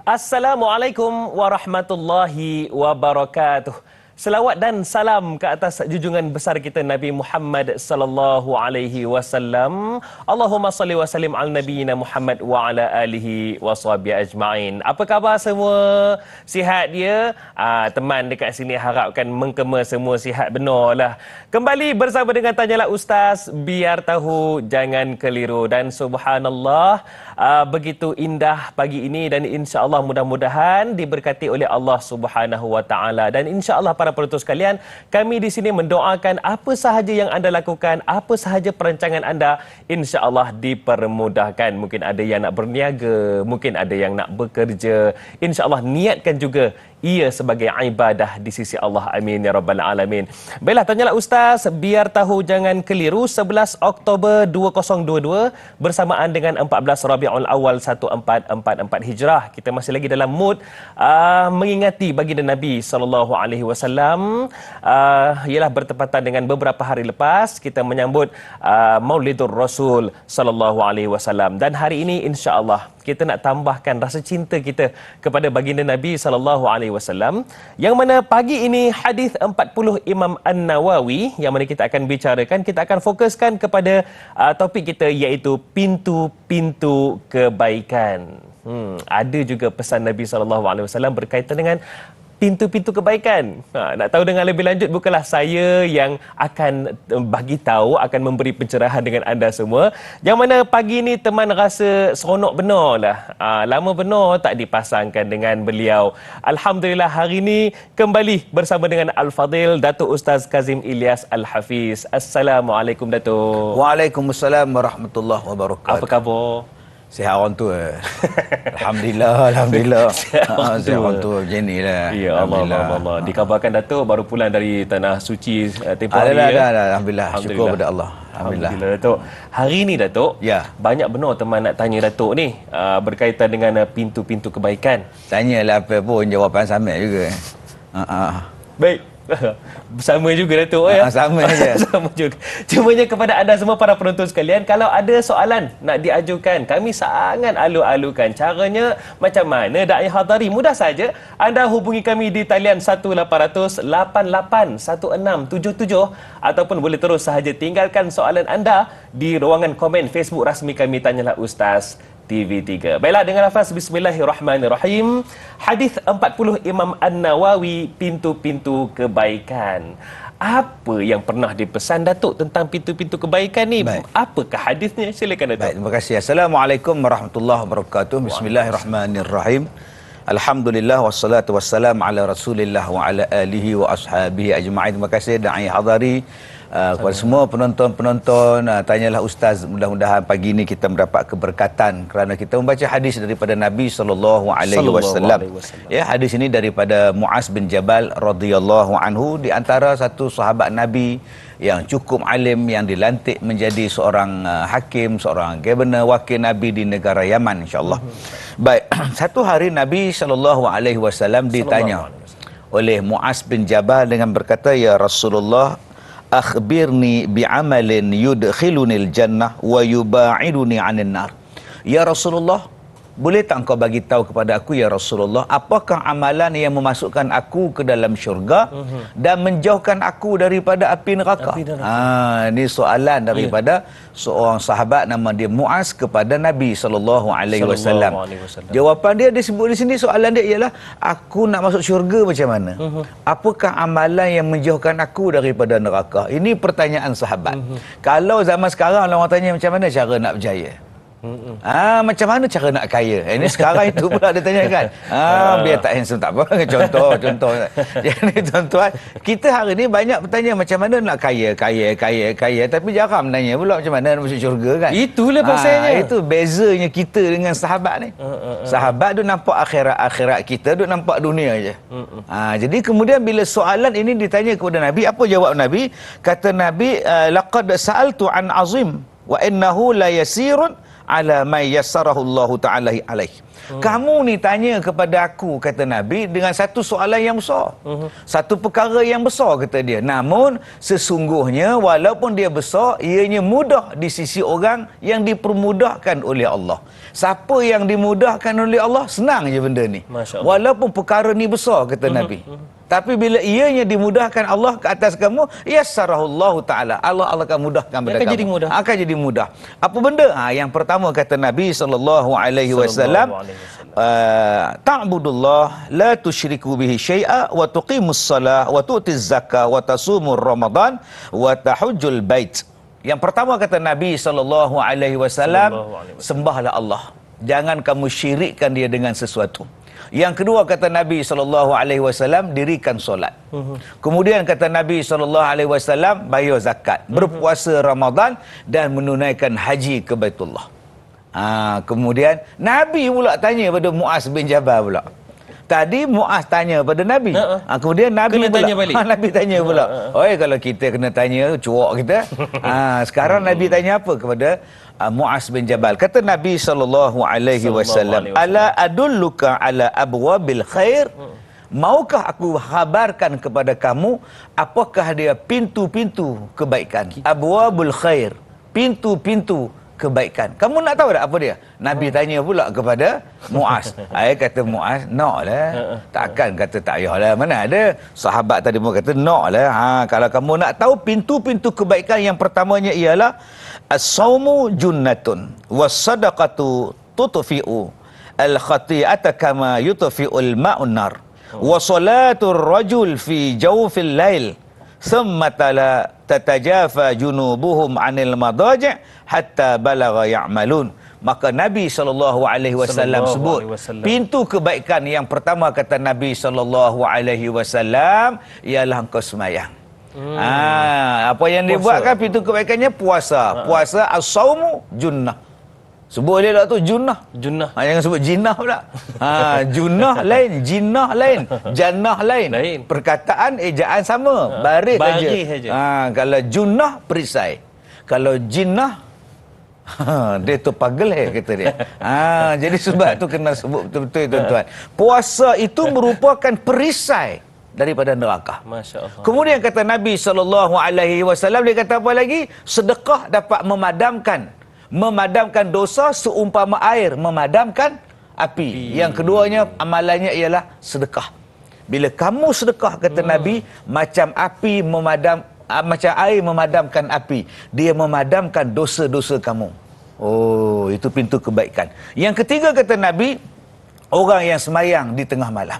Assalamualaikum warahmatullahi wabarakatuh. Selawat dan salam ke atas junjungan besar kita Nabi Muhammad sallallahu alaihi wasallam. Allahumma salli wa sallim ala nabiyina Muhammad wa ala alihi washabihi ajmain. Apa khabar semua? Sihat dia? Teman dekat sini harapkan mengkema semua sihat benarlah. Kembali bersama dengan Tanyalah Ustaz, biar tahu jangan keliru. Dan subhanallah, begitu indah pagi ini dan insya-Allah mudah-mudahan diberkati oleh Allah Subhanahu wa taala. Dan insya-Allah para penonton sekalian, kami di sini mendoakan apa sahaja yang anda lakukan, apa sahaja perancangan anda, insya-Allah dipermudahkan. Mungkin ada yang nak berniaga, mungkin ada yang nak bekerja. Insya-Allah niatkan juga ia sebagai ibadah di sisi Allah. Amin ya rabbal alamin. Baiklah, Tanyalah Ustaz, biar tahu jangan keliru. 11 Oktober 2022 bersamaan dengan 14 Rabiul Awal 1444 Hijrah. Kita masih lagi dalam mood mengingati baginda Nabi sallallahu alaihi wasallam. Ialah bertepatan dengan beberapa hari lepas kita menyambut Maulidur Rasul sallallahu alaihi wasallam. Dan hari ini insya-Allah kita nak tambahkan rasa cinta kita kepada baginda Nabi sallallahu alaihi wasallam, yang mana pagi ini hadis 40 Imam An-Nawawi yang mana kita akan bicarakan. Kita akan fokuskan kepada topik kita, iaitu pintu-pintu kebaikan. Ada juga pesan Nabi sallallahu alaihi wasallam berkaitan dengan pintu-pintu kebaikan. Nak tahu dengan lebih lanjut, bukanlah saya yang akan bagi tahu, akan memberi pencerahan dengan anda semua. Yang mana pagi ni teman rasa seronok benar lah. Lama benar tak dipasangkan dengan beliau. Alhamdulillah hari ni kembali bersama dengan Al-Fadil Datuk Ustaz Kazim Ilyas Al-Hafiz. Assalamualaikum Datuk. Waalaikumsalam warahmatullahi wabarakatuh. Apa khabar? Sihat orang tua. Alhamdulillah. Sihat orang tua macam ni lah. Ya, Allah. Dikabarkan Datuk baru pulang dari Tanah Suci tempoh hari. Alhamdulillah. Syukur kepada Allah. Alhamdulillah Datuk. Hari ni Datuk, ya, banyak benar teman nak tanya Datuk ni berkaitan dengan pintu-pintu kebaikan. Tanyalah apa pun, jawapan sama juga. Baik. Sama juga Datuk ya. Sama saja. Sama juga. Cumanya kepada anda semua para penonton sekalian, kalau ada soalan nak diajukan, kami sangat alu-alukan. Caranya macam mana Da'i Hadari? Mudah saja. Anda hubungi kami di talian 1800 88 1677 ataupun boleh terus sahaja tinggalkan soalan anda di ruangan komen Facebook rasmi kami Tanyalah Ustaz TV3. Baiklah, dengan lafaz bismillahirrahmanirrahim. Hadis 40 Imam An-Nawawi, pintu-pintu kebaikan. Apa yang pernah dipesan Datuk tentang pintu-pintu kebaikan ni? Baik. Apakah hadisnya? Silakan Datuk. Baik, terima kasih. Assalamualaikum warahmatullahi wabarakatuh. Bismillahirrahmanirrahim. Alhamdulillah wassalatu wassalamu ala Rasulillah wa ala alihi wa ashabihi ajma'in. Terima kasih Da'i Hadari. Kepada semua penonton-penonton, Tanyalah Ustaz, mudah-mudahan pagi ini kita mendapat keberkatan kerana kita membaca hadis daripada Nabi sallallahu alaihi wasallam. Ya, hadis ini daripada Muaz bin Jabal radhiyallahu anhu, di antara satu sahabat Nabi yang cukup alim, yang dilantik menjadi seorang hakim, seorang governor, wakil Nabi di negara Yaman, insya-Allah. Baik, satu hari Nabi sallallahu alaihi wasallam ditanya oleh Muaz bin Jabal dengan berkata, "Ya Rasulullah, akhbirni bi'amalin yudkhilunil jannah wa yuba'iduni 'anil nar." Ya Rasulullah, boleh tak engkau bagi tahu kepada aku, ya Rasulullah, apakah amalan yang memasukkan aku ke dalam syurga dan menjauhkan aku daripada api neraka? Ini soalan daripada seorang sahabat nama dia Muaz kepada Nabi sallallahu alaihi wasallam. Jawapan dia disebut di sini, soalan dia ialah, aku nak masuk syurga macam mana? Apakah amalan yang menjauhkan aku daripada neraka? Ini pertanyaan sahabat. Kalau zaman sekarang orang tanya macam mana cara nak berjaya? Macam mana cara nak kaya? Ini sekarang itu pula dia tanyakan. Biar tak handsome tak apa. Contoh. Jadi tuan-tuan, kita hari ni banyak bertanya macam mana nak kaya. Tapi jarang menanya pula macam mana nak masuk syurga kan. Itulah pasalnya. Itu bezanya kita dengan sahabat ni. Sahabat tu nampak akhirat kita, duk nampak dunia je. Jadi kemudian bila soalan ini ditanya kepada Nabi, apa jawab Nabi? Kata Nabi, laqad sa'altu an azim wa innahu la yasirun ala may yassarahu Allah Ta'ala alaih. Kamu ni tanya kepada aku, kata Nabi, dengan satu soalan yang besar. Satu perkara yang besar, kata dia. Namun, sesungguhnya walaupun dia besar, ianya mudah di sisi orang yang dipermudahkan oleh Allah. Siapa yang dimudahkan oleh Allah, senang je benda ni. Masya Allah. Walaupun perkara ni besar, kata Nabi. Tapi bila ianya dimudahkan Allah ke atas kamu, yassarahullahu ta'ala. Allah akan mudahkan pada kamu. Jadi mudah. Akan jadi mudah. Apa benda? Yang pertama kata Nabi SAW, ta'budullah la tusyriku bihi syai'a wa tuqimus salah wa tu'tiz zakah wa tasumur ramadan wa tahujjul bait. Yang pertama kata Nabi SAW, sembahlah Allah. Jangan kamu syirikkan dia dengan sesuatu. Yang kedua kata Nabi SAW, dirikan solat. Kemudian kata Nabi SAW, bayar zakat, berpuasa Ramadan dan menunaikan haji ke Baitullah. Kemudian Nabi pula tanya pada Muaz bin Jabal pula. Tadi Muaz tanya pada Nabi. Kemudian Nabi kena pula tanya balik. Nabi tanya pula. Oi, kalau kita kena tanya, cuak kita. Sekarang Nabi tanya apa kepada Muaz bin Jabal? Kata Nabi SAW, ala adulluka ala abwabil khair? Maukah aku khabarkan kepada kamu apakah dia pintu-pintu kebaikan? Abwabul khair, pintu-pintu kebaikan. Kamu nak tahu tak apa dia? Nabi tanya pula kepada Muaz. Kata Muaz, nak lah. Takkan kata tak payahlah. Mana ada sahabat tadi pun kata nak lah. Kalau kamu nak tahu pintu-pintu kebaikan, yang pertamanya ialah as-sawmu junnatun was-sadaqatu tutfi'u al-khati'ata kama yutfi'ul ma'un nar wa salatur rajul fi jawfil lail thumma tatajafa junubuhum 'anil madaji' hatta balagha ya'malun. Maka Nabi SAW sebut pintu kebaikan yang pertama kata Nabi SAW ialah engkau semayang. Apa yang dia buatkan pintu kebaikannya? Puasa. Puasa as-saumu junnah. Sebut dia tak tu junnah. Jangan sebut jinnah pula. Junnah lain, jinnah lain, jannah lain. Perkataan ejaan sama, baris saja. Kalau junnah perisai. Kalau jinnah dia tu pagel kata dia. Jadi sebab tu kena sebut betul-betul tuan-tuan. Puasa itu merupakan perisai daripada neraka. Masya Allah. Kemudian kata Nabi SAW, dia kata apa lagi? Sedekah dapat memadamkan dosa seumpama air memadamkan api. Yang keduanya amalannya ialah sedekah. Bila kamu sedekah, kata Nabi, macam macam air memadamkan api. Dia memadamkan dosa-dosa kamu. Oh, itu pintu kebaikan. Yang ketiga kata Nabi, orang yang semayang di tengah malam.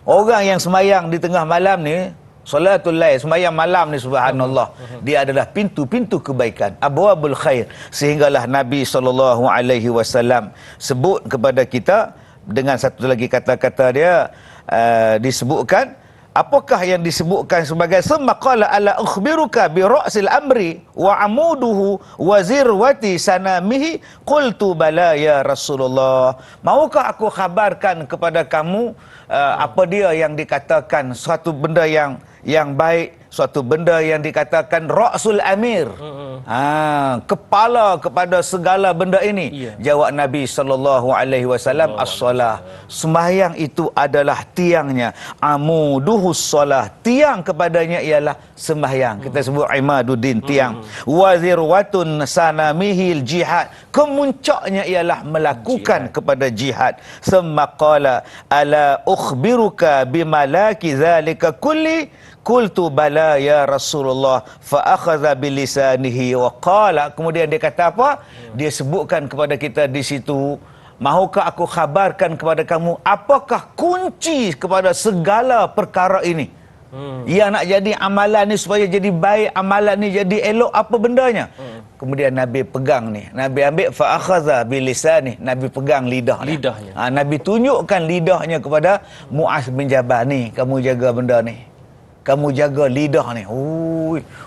Orang yang semayang di tengah malam ni, salatul lail, semayang malam ni, subhanallah, dia adalah pintu-pintu kebaikan, abwabul khair. Sehinggalah Nabi SAW sebut kepada kita dengan satu lagi kata-kata dia, disebutkan, apakah yang disebutkan sebagai summa qala ala ukhbiruka bi ra'sil amri wa amuduhu wa zirwati sanamihi, qultu bala ya Rasulullah. Maukah aku khabarkan kepada kamu apa dia yang dikatakan suatu benda yang baik, suatu benda yang dikatakan ra'sul amir, kepala kepada segala benda ini? Jawab Nabi SAW, as-salah. Sembahyang itu adalah tiangnya. Amuduhus salah, tiang kepadanya ialah sembahyang. Kita sebut imaduddin, tiang. Wazirwatun sanamihil jihad, kemuncaknya ialah melakukan kepada jihad. Thumma qala ala ukhbiruka bimalaki zalika kulli, qultu bala ya Rasulullah, fa akhadha bilisanihi wa qala. Kemudian dia kata apa? Dia sebutkan kepada kita di situ, mahukah aku khabarkan kepada kamu apakah kunci kepada segala perkara ini? Yang nak jadi amalan ni supaya jadi baik, amalan ni jadi elok, apa bendanya? Kemudian Nabi pegang ni, Nabi ambil fa akhadha bilisani, Nabi pegang lidahnya. Nabi tunjukkan lidahnya kepada Muaz bin Jabal, ni kamu jaga benda ni, kamu jaga lidah ni.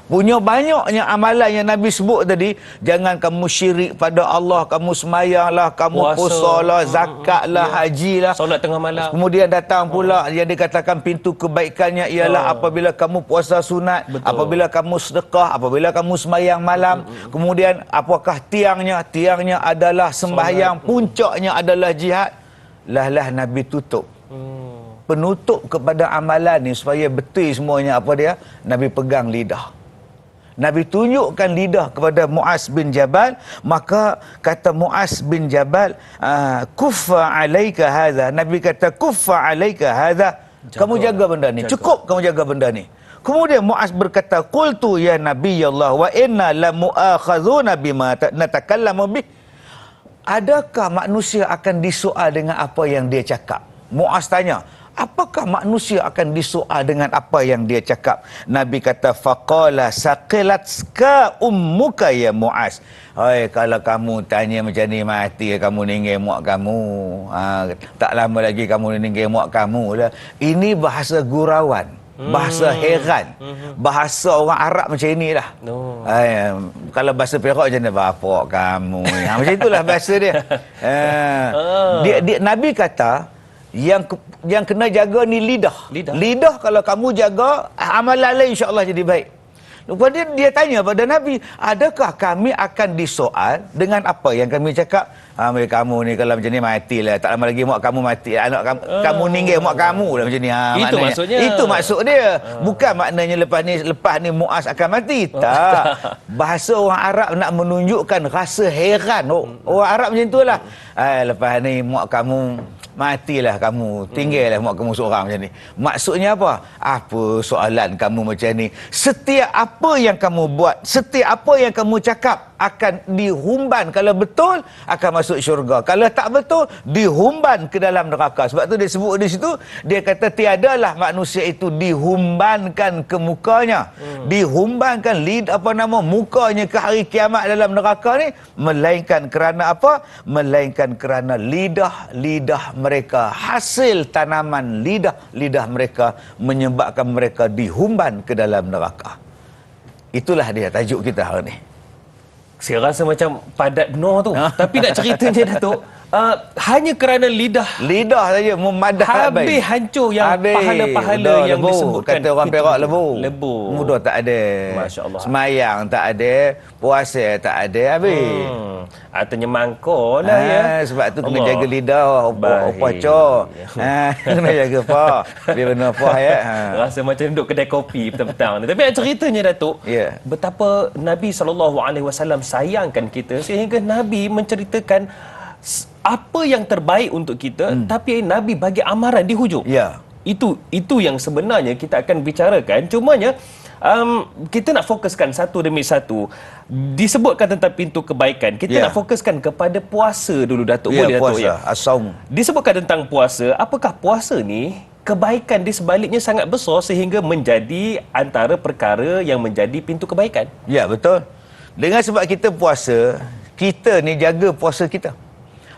Punya banyaknya amalan yang Nabi sebut tadi. Jangan kamu syirik pada Allah, kamu semayanglah, kamu puasalah, zakatlah, hajilah, solat tengah malam. Kemudian datang pula yang dikatakan pintu kebaikannya ialah apabila kamu puasa sunat, apabila kamu sedekah, apabila kamu semayang malam. Kemudian apakah tiangnya? Tiangnya adalah sembahyang, puncaknya adalah jihad. lah Nabi tutup. Penutup kepada amalan ni supaya betul semuanya apa dia? Nabi pegang lidah. Nabi tunjukkan lidah kepada Muaz bin Jabal, maka kata Muaz bin Jabal, kuffa alaika hadha. Nabi kata kuffa alaika hadha. Kamu jaga benda ni. Cukup kamu jaga benda ni. Kemudian Muaz berkata, qultu ya Nabi Allah wa inna la mu'akhadhuna bima natakallamu bih. Adakah manusia akan disoal dengan apa yang dia cakap? Muaz tanya, apakah manusia akan disoal dengan apa yang dia cakap? Nabi kata, faqala saqilatka ummuka ya Muaz. Hai, kalau kamu tanya macam ni, mati kamu ninggal mak kamu. Tak lama lagi kamu ninggal mak kamu lah. Ini bahasa gurauan, bahasa heran, bahasa orang Arab macam inilah. Kalau bahasa Perak macam mana? Bapak kamu. Macam itulah bahasa dia. Nabi kata, yang kena jaga ni lidah. Lidah kalau kamu jaga, amalan lain insya-Allah jadi baik. Kemudian dia tanya pada Nabi, adakah kami akan disoal dengan apa yang kami cakap? Kamu ni kalau macam ni matilah, tak lama lagi mak kamu mati, anak kamu ninggal mak kamu lah macam ni. Itu maksudnya. Itu maksud dia. Bukan maknanya lepas ni Muaz akan mati. Tak. Bahasa orang Arab nak menunjukkan rasa heran. Orang Arab macam itulah. Lepas ni mak kamu matilah kamu, tinggallah mak kamu seorang macam ni. Maksudnya apa? Apa soalan kamu macam ni? Setiap apa yang kamu buat, setiap apa yang kamu cakap akan dihumban. Kalau betul akan masuk syurga, kalau tak betul dihumban ke dalam neraka. Sebab tu dia sebut di situ, dia kata tiadalah manusia itu dihumbankan ke mukanya, dihumbankan mukanya ke hari kiamat dalam neraka ni, melainkan kerana apa? Melainkan kerana lidah mereka, hasil tanaman lidah mereka menyebabkan mereka dihumban ke dalam neraka. Itulah dia tajuk kita hari ni. Saya rasa macam padat benar tu. Tapi nak ceritanya Datuk, hanya kerana lidah saja memadah habis hancur yang pahala-pahala yang lebu. Disebutkan. Kata orang Perak lebu. Mudah tak ada. Masya-Allah. Semayang tak ada, puasa tak ada, habis. Artinya mangkor lah ya. Sebab tu kena jaga lidah, apa cok. Kena jaga apa. Biar benar apa ya. Rasa macam duduk kedai kopi petang-petang. Tapi nak ceritanya Datuk, betapa Nabi SAW sayangkan kita sehingga Nabi menceritakan apa yang terbaik untuk kita, tapi Nabi bagi amaran di hujung. Itu yang sebenarnya kita akan bicarakan. Cumanya kita nak fokuskan satu demi satu. Disebutkan tentang pintu kebaikan, kita nak fokuskan kepada puasa dulu Datuk. Boleh Datuk? Puasa, as-saum. Disebutkan tentang puasa, apakah puasa ni kebaikan di sebaliknya sangat besar sehingga menjadi antara perkara yang menjadi pintu kebaikan? Ya, betul. Dengan sebab kita puasa, kita ni jaga puasa kita.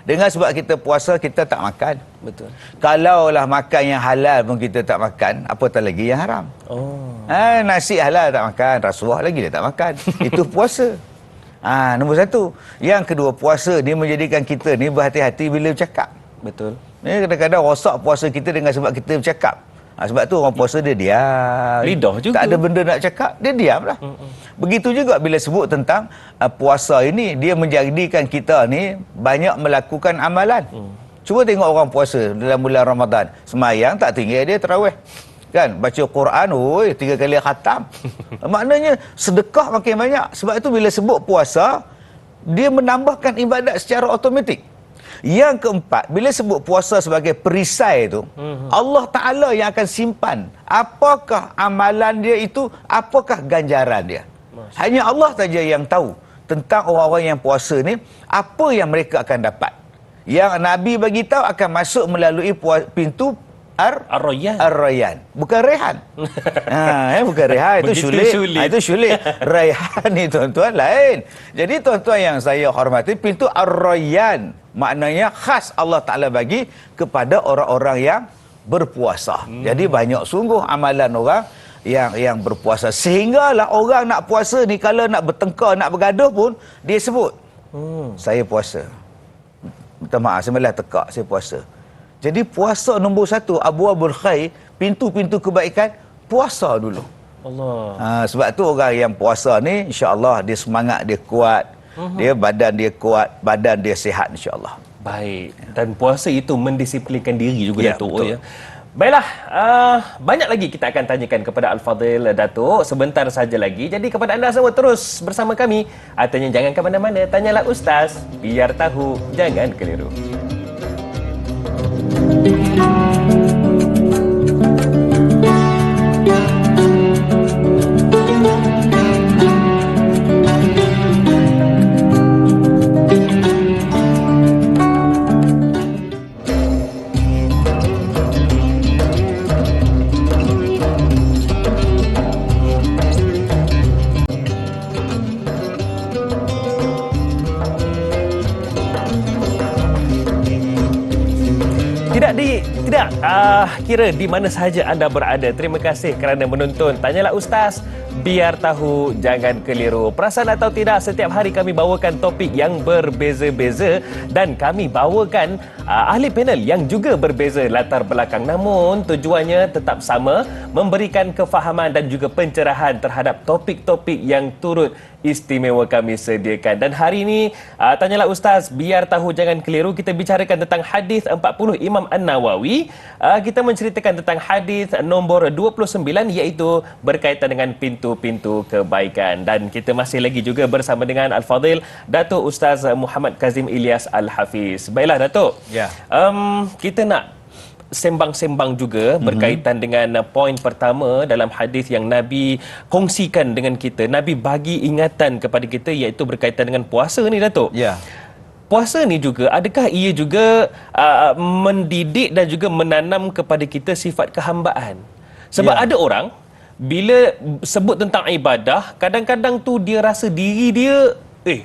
Dengan sebab kita puasa, kita tak makan. Betul. Kalaulah makan yang halal pun kita tak makan, apatah lagi yang haram. Nasi halal tak makan, rasuah lagi dia tak makan. Itu puasa. Nombor satu. Yang kedua, puasa ni menjadikan kita ni berhati-hati bila bercakap. Betul. Ni kadang-kadang rosak puasa kita dengan sebab kita bercakap. Sebab tu orang puasa dia diam. Lidah juga. Tak ada benda nak cakap, dia diam lah. Begitu juga bila sebut tentang puasa ini, dia menjadikan kita ni banyak melakukan amalan. Cuba tengok orang puasa dalam bulan Ramadan. Semayang tak tinggal dia tarawih. Kan? Baca Quran, 3 kali khatam. Maknanya sedekah makin banyak. Sebab itu bila sebut puasa, dia menambahkan ibadat secara automatik. Yang keempat, bila sebut puasa sebagai perisai itu, Allah Ta'ala yang akan simpan apakah amalan dia itu, apakah ganjaran dia. Hanya Allah saja yang tahu tentang orang-orang yang puasa ni, apa yang mereka akan dapat. Yang Nabi bagi tahu akan masuk melalui pintu Ar-Rayyan. Bukan Rehan. Bukan Rehan, itu syulit. Itu syulit. Rayhan ni tuan-tuan lain. Jadi tuan-tuan yang saya hormati, pintu Ar-Rayyan maknanya khas Allah Ta'ala bagi kepada orang-orang yang berpuasa. Jadi banyak sungguh amalan orang yang berpuasa. Sehinggalah orang nak puasa ni, kalau nak bertengkar, nak bergaduh pun, dia sebut, saya puasa. Minta maaf, saya malah tekak, saya puasa. Jadi puasa nombor satu, abwabul khair, pintu-pintu kebaikan, puasa dulu. Allah. Sebab tu orang yang puasa ni, insya-Allah dia semangat dia kuat, dia badan dia kuat, badan dia sihat insya-Allah. Baik. Dan puasa itu mendisiplinkan diri juga, Ya, Datuk. betul. Ya. Baiklah, banyak lagi kita akan tanyakan kepada Al-Fadhil Datuk sebentar saja lagi. Jadi kepada anda semua terus bersama kami. Artinya jangan ke mana-mana, tanyalah Ustaz, biar tahu, jangan keliru. Kira di mana sahaja anda berada. Terima kasih kerana menonton. Tanyalah Ustaz, biar tahu, jangan keliru. Perasan atau tidak, setiap hari kami bawakan topik yang berbeza-beza dan kami bawakan ahli panel yang juga berbeza latar belakang. Namun tujuannya tetap sama, memberikan kefahaman dan juga pencerahan terhadap topik-topik yang turut istimewa kami sediakan. Dan hari ini, tanyalah Ustaz, biar tahu jangan keliru, kita bicarakan tentang hadis 40 Imam An-Nawawi. Kita menceritakan tentang hadis nombor 29, iaitu berkaitan dengan pintu-pintu kebaikan. Dan kita masih lagi juga bersama dengan Al-Fadhil Datuk Ustaz Muhammad Kazim Ilyas Al-Hafiz. Baiklah Datuk, Ya. kita nak sembang-sembang juga berkaitan dengan poin pertama dalam hadis yang Nabi kongsikan dengan kita. Nabi bagi ingatan kepada kita, iaitu berkaitan dengan puasa ni, Datuk. Ya. Puasa ni juga, adakah ia juga mendidik dan juga menanam kepada kita sifat kehambaan? Sebab Ya. ada orang bila sebut tentang ibadah, kadang-kadang tu dia rasa diri dia,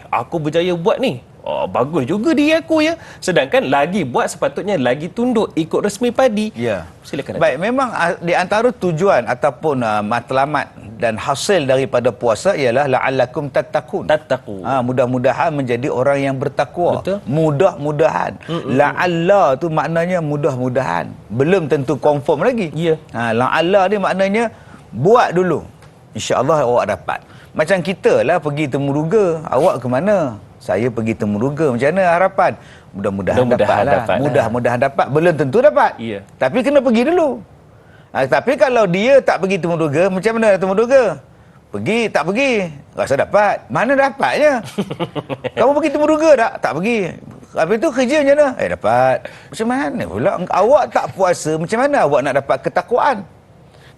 aku berjaya buat ni. Oh, bagus juga diri aku ya. Sedangkan lagi buat sepatutnya lagi tunduk ikut resmi padi. Ya. Silakan. Baik, memang di antara tujuan ataupun matlamat dan hasil daripada puasa ialah la'allakum tattaqun. Tattaqu. Mudah-mudahan menjadi orang yang bertakwa. Betul. Mudah-mudahan. La'alla tu maknanya mudah-mudahan. Belum tentu confirm lagi. Ya. La'alla ni maknanya buat dulu. InsyaAllah awak dapat. Macam kita lah pergi temuruga. Awak ke mana? Saya pergi temuruga. Macam mana harapan? Mudah-mudahan dapat lah. Mudah-mudahan dapat. Belum tentu dapat. Ya. Tapi kena pergi dulu. Tapi kalau dia tak pergi temuruga, macam mana temuruga? Pergi, tak pergi. Rasa dapat. Mana dapatnya? Kamu pergi temuruga tak? Tak pergi. Habis tu kerja macam mana? Dapat. Macam mana pula? Awak tak puasa, macam mana awak nak dapat ketakwaan?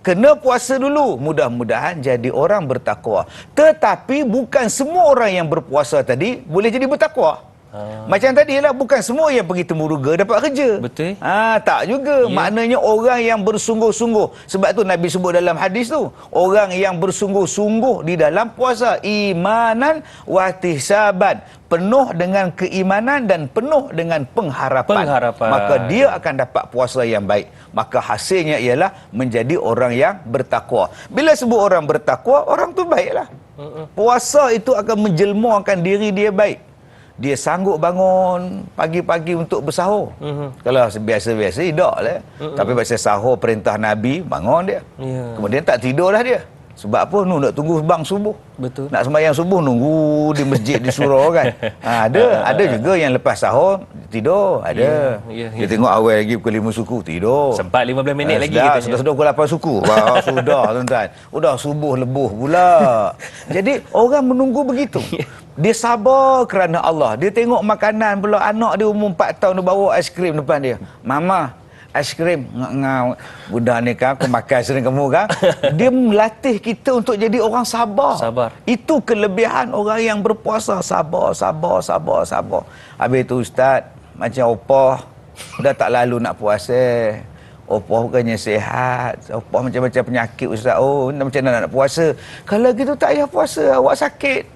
Kena puasa dulu. Mudah-mudahan jadi orang bertakwa. Tetapi bukan semua orang yang berpuasa tadi boleh jadi bertakwa. Macam tadi lah, bukan semua yang pergi temuruga dapat kerja. Betul. Tak juga. Maknanya orang yang bersungguh-sungguh. Sebab tu Nabi sebut dalam hadis tu, orang yang bersungguh-sungguh di dalam puasa, imanan wa ihtisaban, penuh dengan keimanan dan penuh dengan pengharapan. Maka dia akan dapat puasa yang baik. Maka hasilnya ialah menjadi orang yang bertakwa. Bila sebut orang bertakwa, orang tu baiklah. Puasa itu akan menjelmakan diri dia baik. Dia sanggup bangun pagi-pagi untuk bersahur. Kalau biasa-biasa tidak lah. Tapi pasal sahur perintah Nabi, bangun dia. Kemudian tak tidurlah dia. Sebab apa? Nak tunggu bang subuh. Betul. Nak sembahyang subuh nunggu di masjid di surau kan. Ada juga yang lepas sahur tidur, ada. Dia tengok awal lagi pukul 5 suku, tidur. Sempat 15 minit lagi Sudah pukul 8 suku. Wah, sudah tuan-tuan. Sudah subuh lebuh pula. Jadi orang menunggu begitu. Dia sabar kerana Allah. Dia tengok makanan pula, anak dia umur 4 tahun dia bawa aiskrim depan dia. Mama, aiskrim. Ngau. Budak ni kan aku makan sering kamu kan. Dia melatih kita untuk jadi orang sabar. Itu kelebihan orang yang berpuasa. Sabar. Habis tu Ustaz, macam opah dah tak lalu nak puasa. Opah bukannya sihat. Opah macam-macam penyakit Ustaz. Oh, macam mana nak puasa? Kalau gitu tak payah puasa, awak sakit.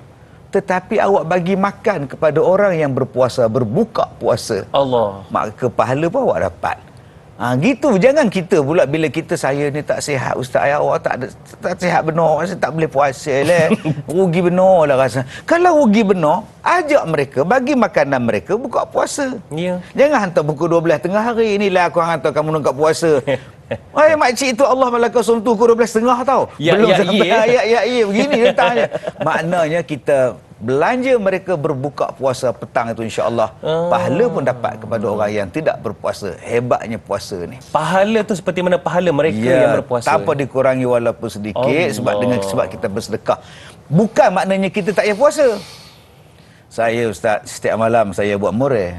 Tetapi awak bagi makan kepada orang yang berpuasa, berbuka puasa, Allah, maka pahala pun awak dapat. Gitu. Jangan kita pula bila kita, saya ni tak sihat Ustaz, awak tak sihat benar, rasa tak boleh puasa lah. Rugi benar lah rasa. Kalau rugi benar, ajak mereka, bagi makanan mereka, buka puasa. Jangan hantar pukul 12 tengah hari, inilah aku hantar kamu nak puasa. Wahai makcik tu, Allah malaka sumtu pukul 12.30 tau. Belum sampai ayat begini letaknya. Maknanya kita belanja mereka berbuka puasa petang itu insya-Allah pahala pun dapat kepada orang yang tidak berpuasa. Hebatnya puasa ni. Pahala tu seperti mana pahala mereka yang berpuasa? Tanpa dikurangi walaupun sedikit sebab kita bersedekah. Bukan maknanya kita tak payah puasa. Saya Ustaz, setiap malam saya buat murai.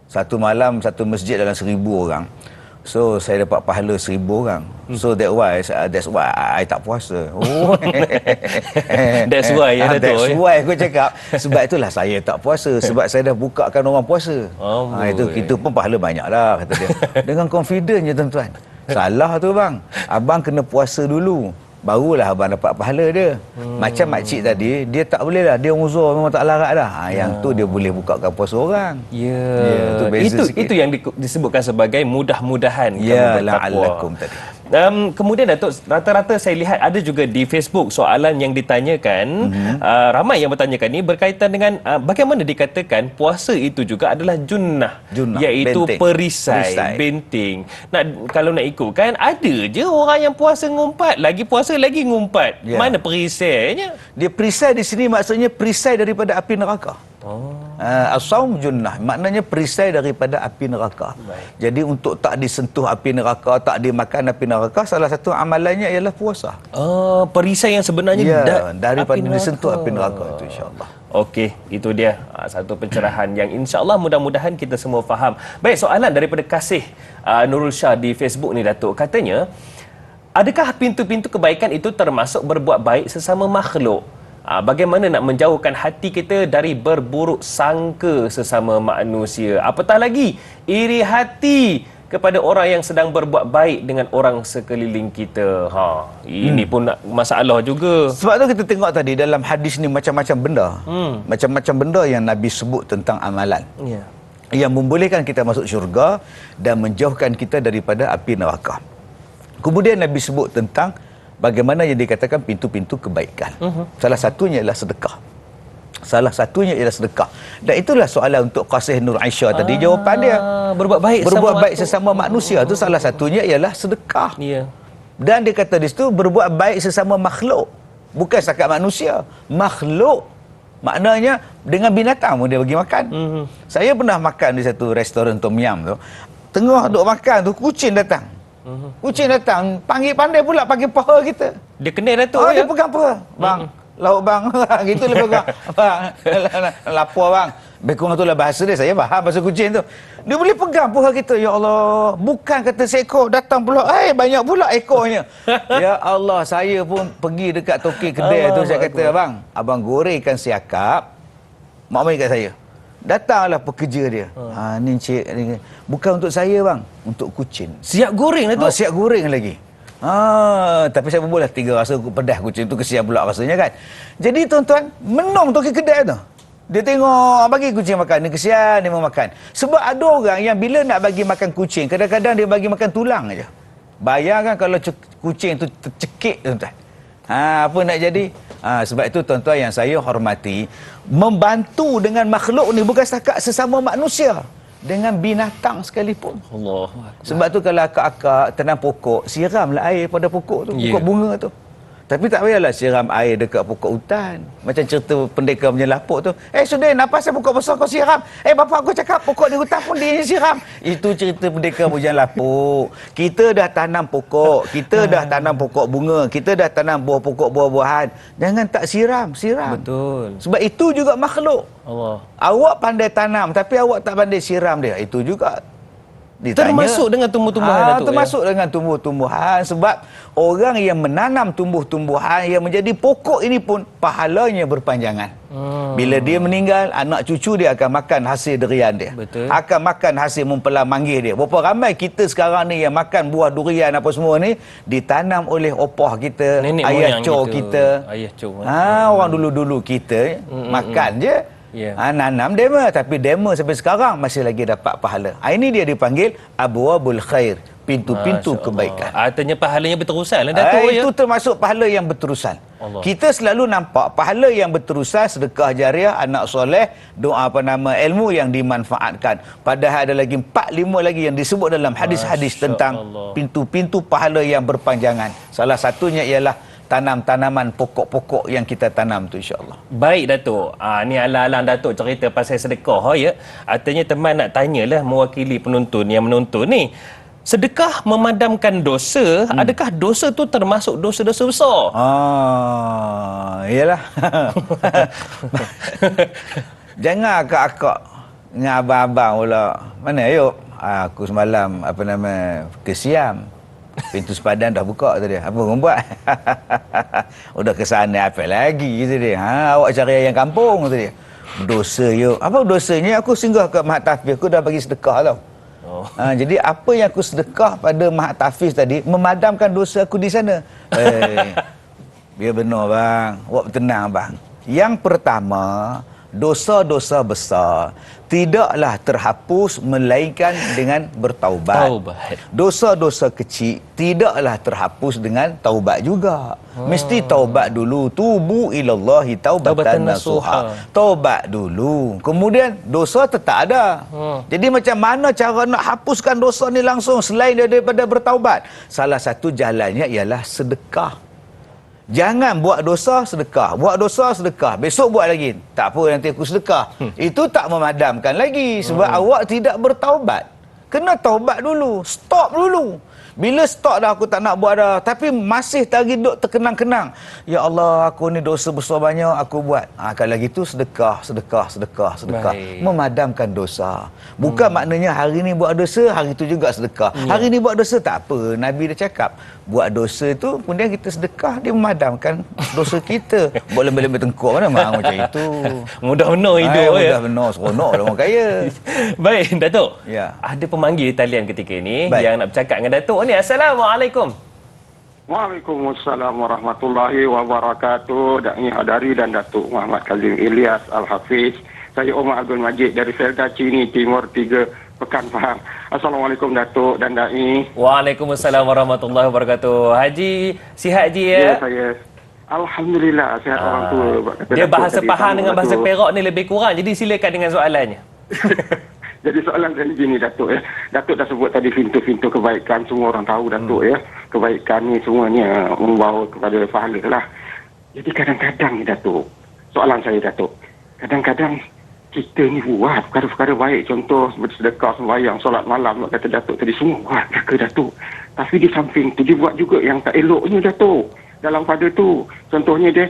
Satu malam satu masjid dalam 1,000 orang. So saya dapat pahala 1,000 orang. So that's why I tak puasa. That's why ya Datuk. That's why aku cakap. Sebab itulah saya tak puasa. Sebab saya dah bukakan orang puasa. Itu kita pun pahala banyak lah kata dia. Dengan confident je tuan-tuan. Salah tu bang. Abang kena puasa dulu. Barulah abang dapat pahala dia. Macam makcik tadi, dia tak boleh lah. Dia uzur memang tak larat dah. Yang tu dia boleh bukakan puasa orang. Itu yang disebutkan sebagai mudah-mudahan kamu bertakwa. Tadi. Kemudian Datuk, rata-rata saya lihat ada juga di Facebook soalan yang ditanyakan. Ramai yang bertanyakan ni berkaitan dengan bagaimana dikatakan puasa itu juga adalah junnah iaitu benteng. Perisai, benteng. Kalau nak ikutkan, ada je orang yang puasa ngumpat, lagi puasa lagi ngumpat. Mana perisainya? Dia perisai di sini maksudnya perisai daripada api neraka. As-saum junnah maknanya perisai daripada api neraka. Jadi untuk tak disentuh api neraka, tak dimakan api neraka, salah satu amalannya ialah puasa. Perisai yang sebenarnya daripada disentuh api neraka itu insya-Allah. Okey, itu dia satu pencerahan yang insya-Allah mudah-mudahan kita semua faham. Baik, soalan daripada Kasih Nurul Shah di Facebook ni Datuk, katanya, adakah pintu-pintu kebaikan itu termasuk berbuat baik sesama makhluk? Bagaimana nak menjauhkan hati kita dari berburuk sangka sesama manusia? Apatah lagi, iri hati kepada orang yang sedang berbuat baik dengan orang sekeliling kita. Ini pun masalah juga. Sebab tu kita tengok tadi dalam hadis ni macam-macam benda. Macam-macam benda yang Nabi sebut tentang amalan. Yang membolehkan kita masuk syurga dan menjauhkan kita daripada api neraka. Kemudian Nabi sebut tentang bagaimana yang dikatakan pintu-pintu kebaikan. Salah satunya ialah sedekah. Dan itulah soalan untuk Qasih Nur Aisyah tadi. Jawapan dia, berbuat baik sesama manusia tu salah satunya ialah sedekah. Dan dia kata di situ berbuat baik sesama makhluk. Bukan setakat manusia, makhluk. Maknanya dengan binatang pun dia bagi makan. Saya pernah makan di satu restoran tom yum tu. Tengah duk makan tu kucing datang. Kucing datang, panggil pandai pula panggil paha kita. Dia kenal Datuk. Dia pegang paha. Bang, lauk bang. Gitu dia pegang. Bang, lapar bang. Bekong tu lah bahasa dia. Saya faham bahasa kucing tu. Dia boleh pegang paha kita. Ya Allah, bukan kata seekor datang pula. Banyak pula ekornya. Ya Allah, saya pun pergi dekat toki kedai tu. Saya kata, bang, abang gorengkan siakap. Mak mai kat saya. Datanglah pekerja dia. Ni encik ni. Bukan untuk saya bang, untuk kucing. Siap goreng lah tu. Siap goreng lagi. Tapi saya pun boleh 3 rasa pedas kucing tu, kesian pula rasanya kan. Jadi tuan-tuan, menong toki kedai tu. Dia tengok bagi kucing makan, dia kesian dia mau makan. Sebab ada orang yang bila nak bagi makan kucing, kadang-kadang dia bagi makan tulang aja. Bayangkan kalau kucing tu tercekik tuan-tuan. Apa nak jadi? Sebab itu tuan-tuan yang saya hormati, membantu dengan makhluk ni bukan setakat sesama manusia, dengan binatang sekalipun. Allah. Sebab tu kalau akak-akak tanam pokok, siramlah air pada pokok tu, pokok bunga tu. Tapi tak payahlah siram air dekat pokok hutan. Macam cerita pendekar punya lapuk tu. Sudah, nampak saya pokok besar kau siram. Bapak aku cakap pokok di hutan pun dia siram. Itu cerita pendekar punya lapuk. Kita dah tanam pokok. Kita dah tanam pokok bunga. Kita dah tanam pokok buah-buahan. Jangan tak siram. Betul. Sebab itu juga makhluk. Allah. Awak pandai tanam tapi awak tak pandai siram dia. Itu juga ditanya. Termasuk dengan tumbuh-tumbuhan. Termasuk dengan tumbuh-tumbuhan. Sebab orang yang menanam tumbuh-tumbuhan yang menjadi pokok ini pun pahalanya berpanjangan. Bila dia meninggal, anak cucu dia akan makan hasil durian dia. Betul. Akan makan hasil mempelah manggis dia. Berapa ramai kita sekarang ni yang makan buah durian apa semua ni ditanam oleh opah kita, nenek ayah cor kita. Ayah cor. Orang dulu-dulu kita makan je. Nanam dema, tapi dema sampai sekarang masih lagi dapat pahala. Ini dia dipanggil abwabul khair, pintu-pintu kebaikan. Artinya pahalanya berterusan lah Datuk. Itu termasuk pahala yang berterusan. Kita selalu nampak pahala yang berterusan, sedekah jariah, anak soleh, doa ilmu yang dimanfaatkan. Padahal ada lagi 4-5 lagi yang disebut dalam hadis-hadis tentang pintu-pintu pahala yang berpanjangan. Salah satunya ialah tanam tanaman pokok-pokok yang kita tanam tu insya-Allah. Baik Datuk. Ni alang-alang Datuk cerita pasal sedekah ya. Artinya teman nak tanyalah mewakili penonton yang menonton ni. Sedekah memadamkan dosa, adakah dosa tu termasuk dosa-dosa besar? Iyalah. Jangan akak-akak dengan abang-abang pula. Mana ayuk? Aku semalam ke Siam. Pintu sepadan dah buka tadi. Apa kau buat? Udah ke sana apa lagi tadi? Awak cari ayam kampung tadi. Dosa yo. Apa dosanya? Aku singgah ke Mahat Tahfiz, aku dah bagi sedekah tau. Jadi apa yang aku sedekah pada Mahat Tahfiz tadi memadamkan dosa aku di sana. Biar benar bang. Awak tenang bang. Yang pertama, dosa-dosa besar tidaklah terhapus melainkan dengan bertaubat. Dosa-dosa kecil tidaklah terhapus dengan taubat juga. Mesti taubat dulu. Tubu ilallahi taubatan nasuha. Taubat dulu. Kemudian dosa tetap ada. Jadi macam mana cara nak hapuskan dosa ni langsung selain daripada bertaubat? Salah satu jalannya ialah sedekah. Jangan buat dosa, sedekah. Buat dosa, sedekah. Besok buat lagi. Tak apa, nanti aku sedekah. Itu tak memadamkan lagi. Sebab awak tidak bertaubat. Kena taubat dulu. Stop dulu. Bila stop dah, aku tak nak buat dah. Tapi masih lagi duk terkenang-kenang. Ya Allah, aku ni dosa besar banyak, aku buat. Kalau gitu sedekah. Baik. Memadamkan dosa. Bukan maknanya hari ni buat dosa, hari tu juga sedekah. Hari ni buat dosa, tak apa. Nabi dah cakap. Buat dosa tu, kemudian kita sedekah, dia memadamkan dosa kita. Buat lembut-lembut tengkuk mana mahu macam itu. Mudah benar hidup. Mudah benar, seronok lah orang kaya. Baik, Datuk. Ya. Ada pemanggil talian ketika ini Baik. yang nak bercakap dengan Datuk ni. Assalamualaikum. Waalaikumsalam warahmatullahi wabarakatuh. Da'i Hadari dan Datuk Muhammad Kazim Ilyas Al-Hafiz. Saya Omar Abdul Majid dari Felda Cini Timur 3 Pekan Pahang. Assalamualaikum Datuk dan Da'i. Waalaikumsalam warahmatullahi wabarakatuh. Haji, sihat Haji ya? Ya, saya. Alhamdulillah, sihat orang tua. Dia bahasa Pahang dengan bahasa Perak ni lebih kurang. Jadi silakan dengan soalannya. Jadi soalan saya begini Datuk ya. Datuk dah sebut tadi pintu-pintu kebaikan, semua orang tahu Datuk ya. Kebaikan ni semuanya membawa kepada pahala lah. Jadi kadang-kadang ni Datuk, soalan saya Datuk, kadang-kadang kita ni buat perkara-perkara baik, contoh bersedekah, sembahyang, solat malam, kata Datuk tadi, semua buat ke Datuk. Tapi di samping tu dia buat juga yang tak eloknya Datuk. Dalam pada tu, contohnya dia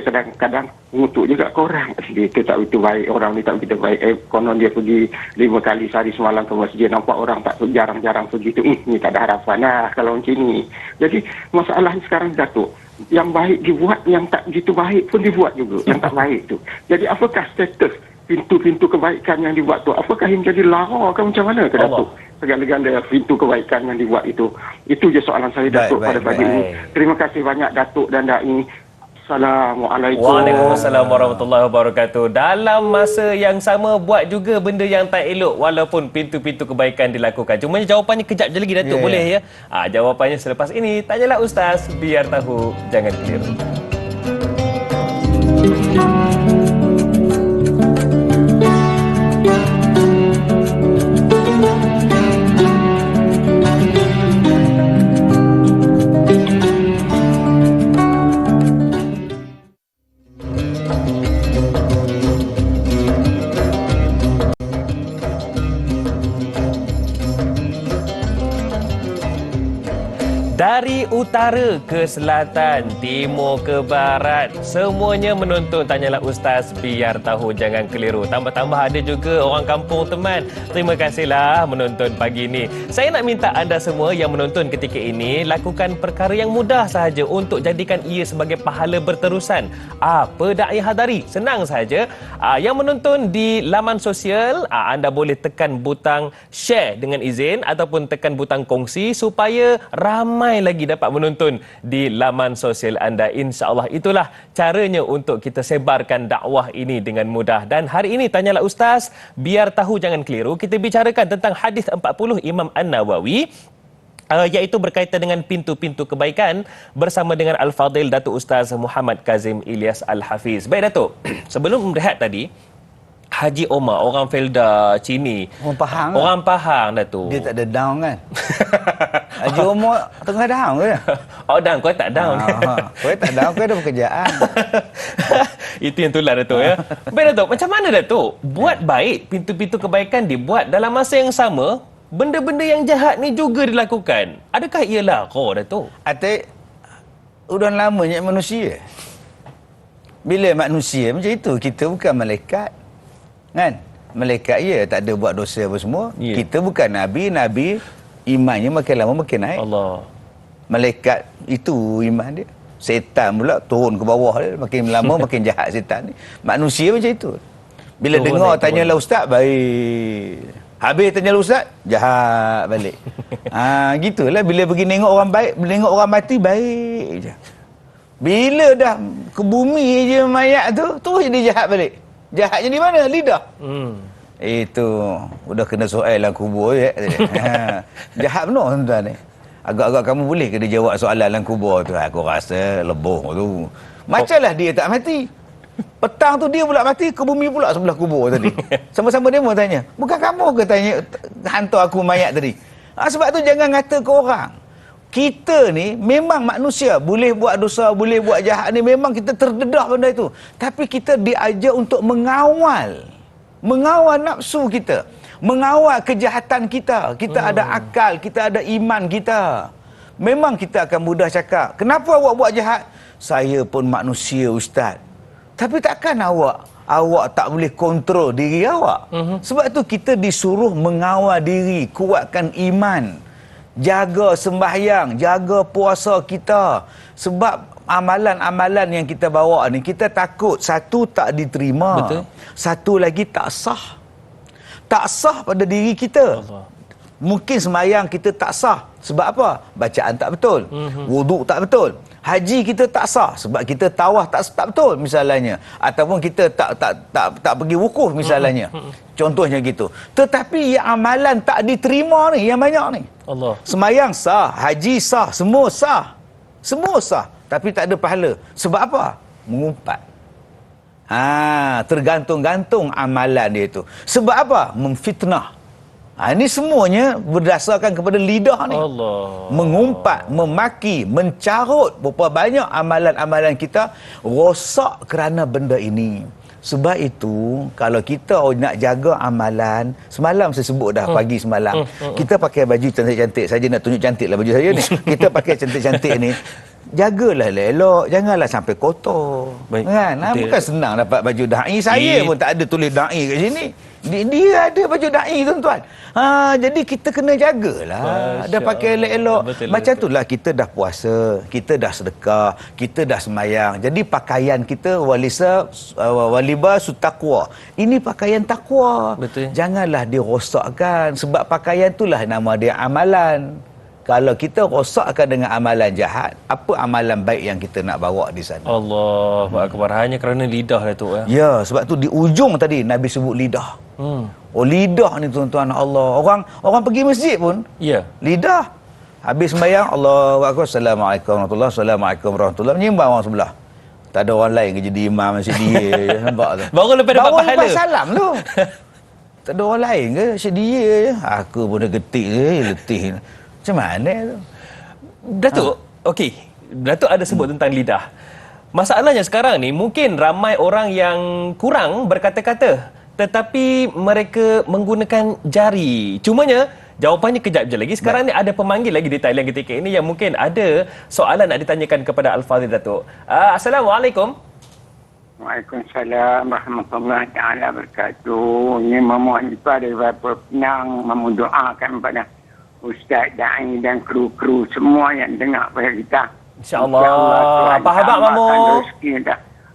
kadang-kadang mengutuk juga ke orang. Dia tak begitu baik, orang ni tak begitu baik. Konon dia pergi 5 kali sehari semalam ke masjid, nampak orang tak jarang-jarang pergi tu. Ni tak ada harapan lah kalau macam ni. Jadi masalahnya sekarang Datuk, yang baik dibuat, yang tak begitu baik pun dibuat juga, yang tak baik tu. Jadi apakah status pintu-pintu kebaikan yang dibuat tu? Apakah yang jadi lara ke macam mana ke Datuk? Segala-gala pintu kebaikan yang dibuat itu. Itu je soalan saya Datuk pada pagi ini. Terima kasih banyak Datuk dan Da'i. Assalamualaikum. Waalaikumsalam warahmatullahi wabarakatuh. Dalam masa yang sama buat juga benda yang tak elok walaupun pintu-pintu kebaikan dilakukan. Cuma jawapannya kejap je lagi Datuk, boleh ya? Jawapannya selepas ini. Tanyalah Ustaz, biar tahu, jangan keliru. Dari utara ke selatan, timur ke barat, semuanya menonton Tanyalah Ustaz, biar tahu, jangan keliru. Tambah-tambah ada juga orang kampung teman. Terima kasihlah menonton pagi ini. Saya nak minta anda semua yang menonton ketika ini, lakukan perkara yang mudah sahaja untuk jadikan ia sebagai pahala berterusan. Apa Da'i Hadari? Senang sahaja. Yang menonton di laman sosial, anda boleh tekan butang share dengan izin ataupun tekan butang kongsi supaya ramai lagi dapat menonton di laman sosial anda. InsyaAllah itulah caranya untuk kita sebarkan dakwah ini dengan mudah. Dan hari ini Tanyalah Ustaz, biar tahu jangan keliru, kita bicarakan tentang hadis 40 Imam An-Nawawi, iaitu berkaitan dengan pintu-pintu kebaikan bersama dengan Al-Fadil Datuk Ustaz Muhammad Kazim Ilyas Al-Hafiz. Baik Datuk, sebelum berehat tadi, Haji Omar, orang Felda Cini. Orang Pahang kan? Orang Pahang, Datuk. Dia tak ada down kan? Haji Umar tengah down ke? Oh, down. Kau tak down. Kau tak down, kau ada pekerjaan. Itu yang tular, Datuk, ya. Baik, Datuk. Macam mana, Datuk? Buat baik, pintu-pintu kebaikan dibuat dalam masa yang sama, benda-benda yang jahat ni juga dilakukan. Adakah ia lara, Datuk? Atik, udah lamanya manusia. Bila manusia macam itu, kita bukan malaikat. Kan? Malaikat ya tak ada buat dosa apa semua. Ya. Kita bukan nabi, imannya makin lama makin naik. Allah. Malaikat itu iman dia. Setan pula turun ke bawah dia, makin lama makin jahat setan ni. Manusia macam itu. Bila Turun dengar naik, tanyalah ustaz, baik. Habis tanyalah ustaz, jahat balik. Gitulah bila pergi tengok orang baik, tengok orang mati baik je. Bila dah ke bumi je mayat tu, terus dia jahat balik. Jahatnya di mana? Lidah. Itu udah kena soal dalam kubur je. Jahat benar tuan-tuan ni. Agak-agak kamu boleh ke dia jawab soalan dalam kubur tu? Aku rasa lebih tu. Macamlah dia tak mati. Petang tu dia pula mati, ke bumi pula sebelah kubur tadi. Sama-sama dia mau tanya, bukan kamu ke tanya hantar aku mayat tadi? Sebab tu jangan kata ke orang. Kita ni memang manusia, boleh buat dosa, boleh buat jahat ni, memang kita terdedah benda itu. Tapi kita diajar untuk mengawal nafsu kita, mengawal kejahatan kita. Kita ada akal, kita ada iman kita. Memang kita akan mudah cakap, kenapa awak buat jahat? Saya pun manusia, ustaz. Tapi takkan awak tak boleh kontrol diri awak. Sebab tu kita disuruh mengawal diri, kuatkan iman. Jaga sembahyang, jaga puasa kita. Sebab amalan-amalan yang kita bawa ni, kita takut satu tak diterima. Betul. Satu lagi tak sah. Tak sah pada diri kita. Allah. Mungkin sembahyang kita tak sah. Sebab apa? Bacaan tak betul. Wuduk tak betul. Haji kita tak sah sebab kita tawaf tak betul misalnya, ataupun kita tak pergi wukuf misalnya. Contohnya gitu. Tetapi yang amalan tak diterima ni yang banyak ni. Allah. Sembahyang sah, haji sah, semua sah. Semua sah, tapi tak ada pahala. Sebab apa? Mengumpat. Tergantung-gantung amalan dia itu. Sebab apa? Memfitnah. Ini semuanya berdasarkan kepada lidah ni. Allah. Mengumpat, memaki, mencarut berapa banyak amalan-amalan kita rosak kerana benda ini. Sebab itu, kalau kita nak jaga amalan, semalam saya sebut dah pagi semalam, kita pakai baju cantik-cantik saja, nak tunjuk cantik lah baju saya ni. Kita pakai cantik-cantik ni, jagalah elok, janganlah sampai kotor. Baik. Kan? Bukan senang dapat baju da'i. Saya pun tak ada tulis da'i kat sini. Dia ada baju da'i, tuan-tuan. Jadi kita kena jagalah. Dah pakai elok-elok. Macam itulah kita dah puasa, kita dah sedekah, kita dah semayang. Jadi pakaian kita walibasut taqwa. Ini pakaian takwa. Betul. Janganlah dirosakkan, sebab pakaian itulah nama dia amalan. Kalau kita rosakkan dengan amalan jahat, apa amalan baik yang kita nak bawa di sana? Allahu akbar. Hanya kerana lidah, Datuk. Ya, sebab tu di ujung tadi Nabi sebut lidah. Lidah ni tuan-tuan Allah. Orang pergi masjid pun, Ya. lidah. Habis sembahyang, Allahu akbar, Assalamualaikum warahmatullahi, Assalamualaikum warahmatullahi. Menyembah orang sebelah. Tak ada orang lain ke jadi imam masjid dia. Nampak tu? Baru lepas dapat pahala. Baru lepas salam tu. Tak ada orang lain ke? Masjid dia je. Aku pun dah getik je, letih. Macam mana tu? Datuk, okey. Datuk ada sebut tentang lidah. Masalahnya sekarang ni, mungkin ramai orang yang kurang berkata-kata, tetapi mereka menggunakan jari. Cumanya, jawapannya kejap je lagi. Sekarang ni ada pemanggil lagi di Thailand ketika ini yang mungkin ada soalan nak ditanyakan kepada Al-Fadhil, Datuk. Assalamualaikum. Waalaikumsalam warahmatullahi taala wabarakatuh. Ini memohon daripada Penang memodoakan pada Ustaz Da'i dan kru-kru semua yang dengar pada kita. InsyaAllah. Apa khabar, Mamu?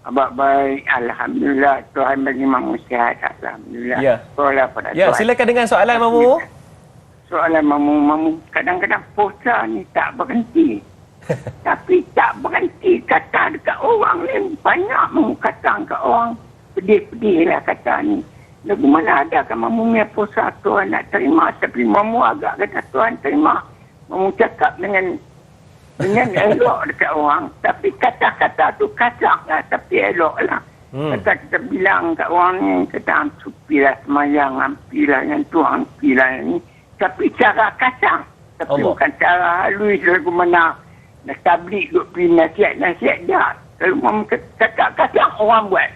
Abang baik. Alhamdulillah. Tuhan bagi Mamu sihat. Alhamdulillah. Ya. Ya, silakan dengan soalan, Mamu. Soalan Mamu kadang-kadang puasa ni tak berhenti. Tapi tak berhenti kata dekat orang ni. Banyak Mamu kata dekat orang. Pedih-pedih lah kata ni. Lagu mana ada kan Mamu punya puasa Tuhan nak terima. Tapi Mamu agak kata Tuhan terima. Mamu cakap dengan elok dekat orang. Tapi kata-kata tu kasar lah. Tapi elok lah. Kata kita bilang kat orang ni, kata ampilah semayang, ampilah yang tu, ampilah yang ni. Tapi cara kasar. Tapi Allah. bukan cara halus lagu mana. Nak tablik duk pergi nasihat dah. Kalau orang cakap kasar, orang buat.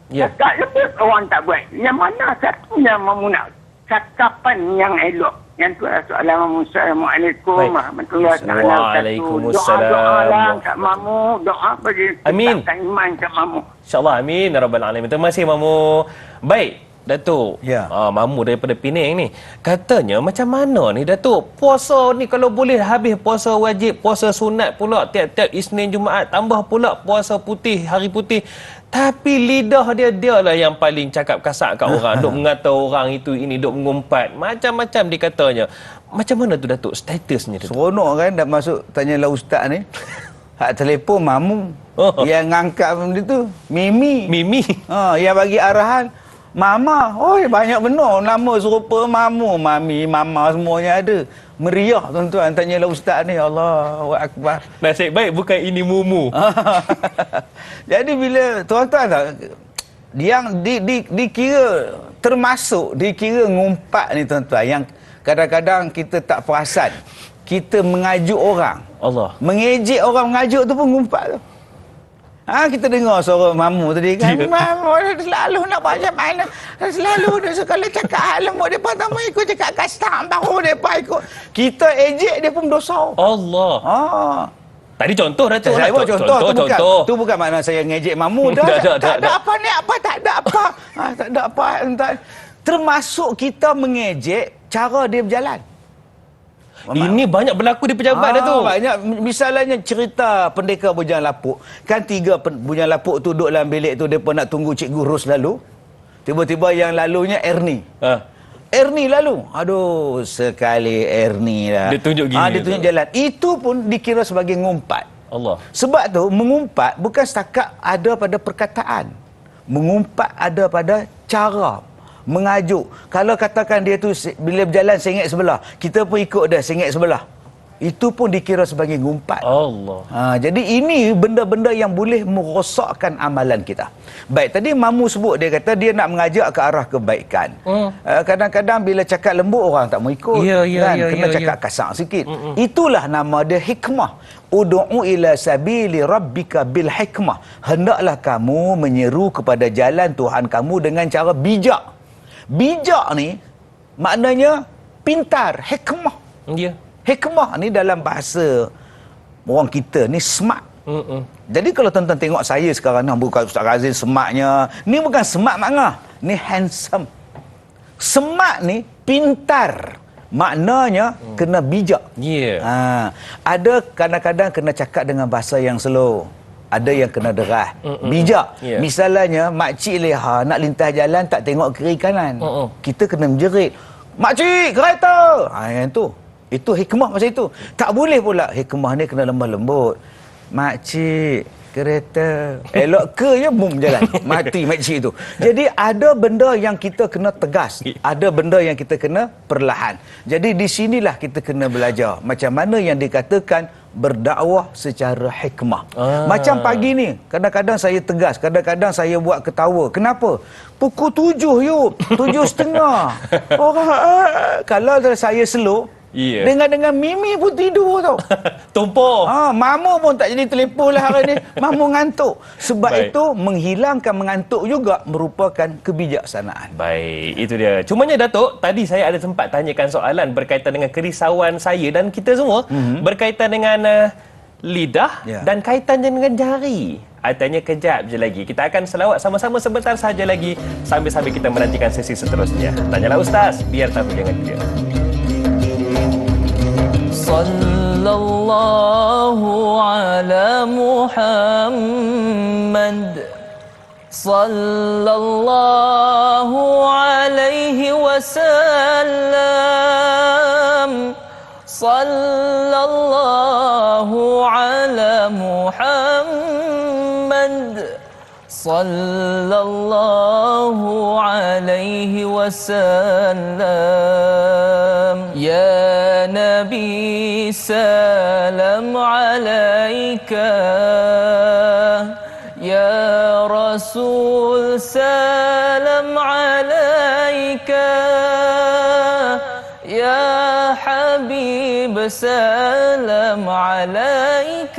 Ya. Cakap lembut, orang tak buat. Yang mana satunya mamu nak cakapan yang elok. Yang tu adalah soalan mamu. Assalamualaikum Baik. warahmatullahi wabarakatuh. Waalaikumsalam. Doa lah kat mamu. Doa bagi Amin. tetapkan iman kat mamu. InsyaAllah, amin. Ya Rabbal Alamin. Terima kasih, Mamu. Baik, Datuk. Ya. Mamu daripada Penang ni. Katanya macam mana ni, Datuk? Puasa ni kalau boleh habis puasa wajib, puasa sunat pula tiap-tiap Isnin Jumaat. Tambah pula puasa putih, hari putih. Tapi lidah dia lah yang paling cakap kasar kat orang. Duk mengata orang itu, ini, duk mengumpat. Macam-macam dikatanya. Macam mana tu, Datuk? Statusnya, Datuk? Seronok kan dah masuk tanyalah ustaz ni. Hak telefon mamu. Yang ngangkat benda tu Mimi. Yang bagi arahan Mama. Oi, banyak benar nama serupa mamu, mami, mama semuanya ada. Meriah tuan-tuan tanyalah ustaz ni. Allahu akbar. Nasib baik bukan ini mumu. Jadi bila tuan-tuan tahu yang dikira termasuk dikira ngumpat ni tuan-tuan yang kadang-kadang kita tak perasan. Kita mengajuk orang. Allah. Mengejek orang, mengajuk tu pun ngumpat tu. Kita dengar suara mamu tadi kan. Mamu selalu nak macam mana. Selalu dia sekali cakap hal lembut. Dia pun tak mau ikut cakap kasar. Baru dia ikut. Kita ejek dia pun berdosa. Allah. Tadi contoh, Datuk. Saya buat contoh. Tu bukan makna saya ngejek mamu. Tak ada apa ni. Tak ada apa. Tak ada apa. Termasuk kita mengejek cara dia berjalan. Ini banyak berlaku di pejabat, Datuk. Banyak. Misalnya cerita pendekar Bujang Lapuk. Kan 3 Bujang Lapuk tu duduk dalam bilik tu. Mereka nak tunggu Cikgu Ros lalu. Tiba-tiba yang lalunya Ernie. Ernie lalu. Aduh, sekali Ernie lah. Dia tunjuk gini. Dia tunjuk jalan. Itu pun dikira sebagai ngumpat. Allah. Sebab tu mengumpat bukan setakat ada pada perkataan. Mengumpat ada pada cara. Mengajuk. Kalau katakan dia tu bila berjalan sengit sebelah, kita pun ikut dia sengit sebelah. Itu pun dikira sebagai ngumpat. Allah. Jadi ini benda-benda yang boleh merosakkan amalan kita. Baik, tadi Mamu sebut dia kata dia nak mengajak ke arah kebaikan. Kadang-kadang bila cakap lembut orang tak mau ikut. Kena cakap kasar sikit. Itulah nama dia hikmah. Ud'u ila sabili rabbika bil hikmah. Hendaklah kamu menyeru kepada jalan Tuhan kamu dengan cara bijak. Bijak ni maknanya pintar, hikmah. Ya. Hikmah ni dalam bahasa orang kita ni smart. Jadi kalau tuan-tuan tengok saya sekarang ni, bukan Ustaz Razin smartnya. Ni bukan smart makna. Ni handsome. Smart ni pintar. Maknanya kena bijak. Ada kadang-kadang kena cakap dengan bahasa yang slow. Ada yang kena derah. Bijak. Misalnya makcik leha nak lintas jalan tak tengok kiri kanan. Kita kena menjerit. Makcik, kereta. Yang tu. Itu hikmah masa itu. Tak boleh pula hikmah ni kena lemah lembut. Makcik, kereta. Elok ke je bum jalan. Mati makcik tu. Jadi ada benda yang kita kena tegas. Ada benda yang kita kena perlahan. Jadi di sinilah kita kena belajar. Macam mana yang dikatakan berdakwah secara hikmah. Macam pagi ni, kadang-kadang saya tegas, kadang-kadang saya buat ketawa. Kenapa? Pukul 7 yuk, 7.30. Kalau saya slow, dengan Mimi pun tidur tau. Tumpuk. Mamu pun tak jadi telefon lah hari ni. Mamu ngantuk. Sebab itu menghilangkan mengantuk juga merupakan kebijaksanaan. Baik, itu dia. Cumanya Datuk, tadi saya ada sempat tanyakan soalan berkaitan dengan kerisauan saya dan kita semua berkaitan dengan lidah dan kaitannya dengan jari. Tanya kejap je lagi. Kita akan selawat sama-sama sebentar sahaja lagi sambil-sambil kita menantikan sesi seterusnya. Tanyalah Ustaz, biar tahu jangan dia. Sallallahu ala Muhammad Sallallahu alaihi wasallam Sallallahu ala Muhammad Sallallahu alaihi wasallam Ya Nabi salam alaika Ya Rasul والسلام عليك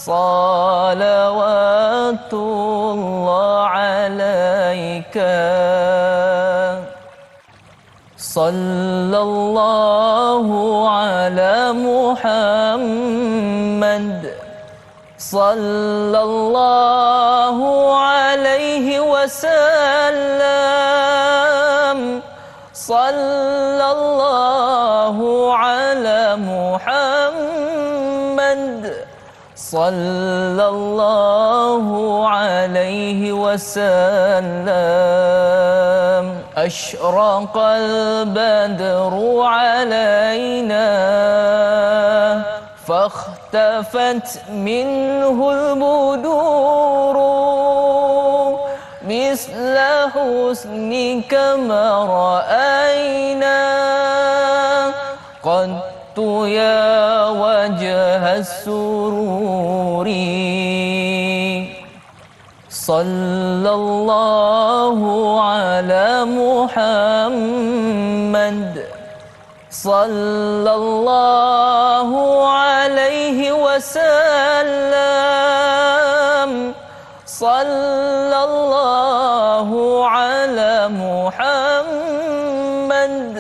صلوات الله عليك صلى الله على محمد صلى الله عليه وسلم صلى الله على محمد صلى الله عليه وسلم أشرق البدر علينا فاختفت منه البدور مثل حسنك ما رأينا قد يا وجه السرور صلى الله على محمد صلى الله عليه وسلم صلى الله على محمد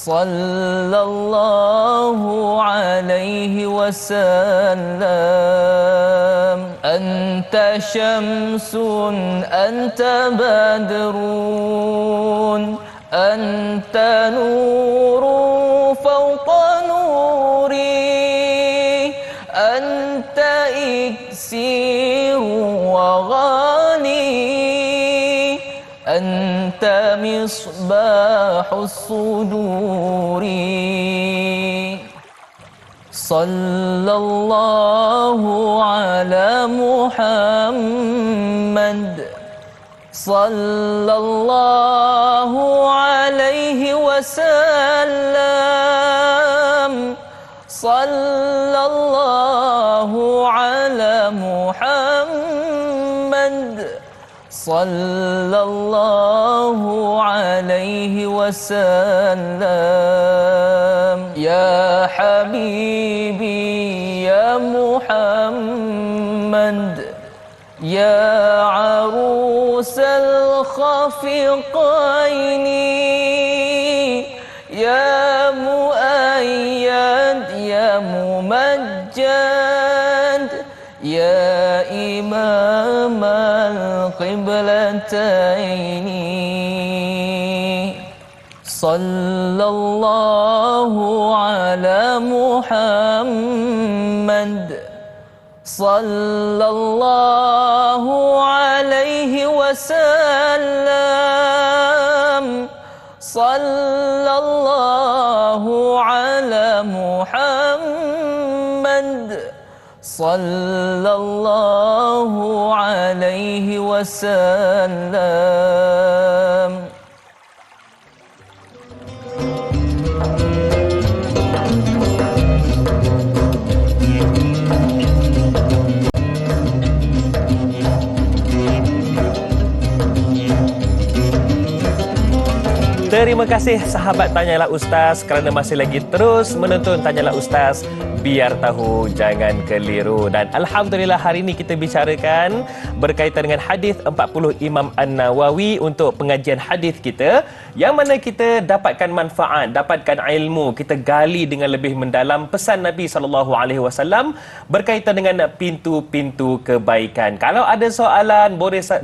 صلى الله عليه وسلم أنت شمس أنت بدر أنت نور فوق نوري أنت إكسير وغالي أنت مصباح الصدور صلى الله على محمد صلى الله عليه وسلم صلى الله على محمد صلى الله عليه وسلم يا حبيبي يا محمد يا عروس الخفقين يا مؤيد يا ممجد يا إمام القبلتين صلى الله على محمد صلى الله عليه وسلم صلى الله على محمد صلى الله عليه وسلم Terima kasih sahabat Tanyalah Ustaz kerana masih lagi terus menonton Tanyalah Ustaz. Biar tahu, jangan keliru. Dan Alhamdulillah hari ini kita bicarakan berkaitan dengan hadis 40 Imam An-Nawawi untuk pengajian hadis kita, yang mana kita dapatkan manfaat, dapatkan ilmu, kita gali dengan lebih mendalam pesan Nabi SAW berkaitan dengan pintu-pintu kebaikan. Kalau ada soalan,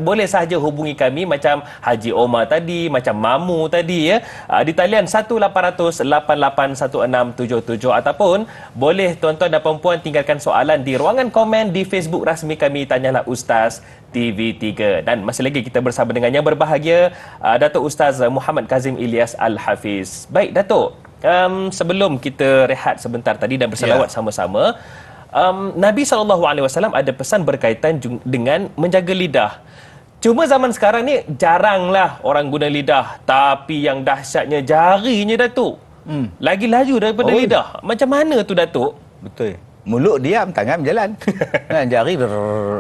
boleh sahaja hubungi kami macam Haji Omar tadi, macam Mamu tadi ya, di talian 1-800-881677, ataupun boleh tuan-tuan dan puan-puan tinggalkan soalan di ruangan komen di Facebook rasmi kami Tanyalah Ustaz TV3. Dan masih lagi kita bersama dengan yang berbahagia Datuk Ustaz Muhammad Kazim Ilyas Al-Hafiz. Baik Datuk, sebelum kita rehat sebentar tadi dan berselawat sama-sama, Nabi SAW ada pesan berkaitan dengan menjaga lidah. Cuma zaman sekarang ni jaranglah orang guna lidah, tapi yang dahsyatnya jarinya Datuk. Lagi laju daripada lidah. Macam mana tu Datuk? Betul. Mulut diam, tangan berjalan. Kan, jari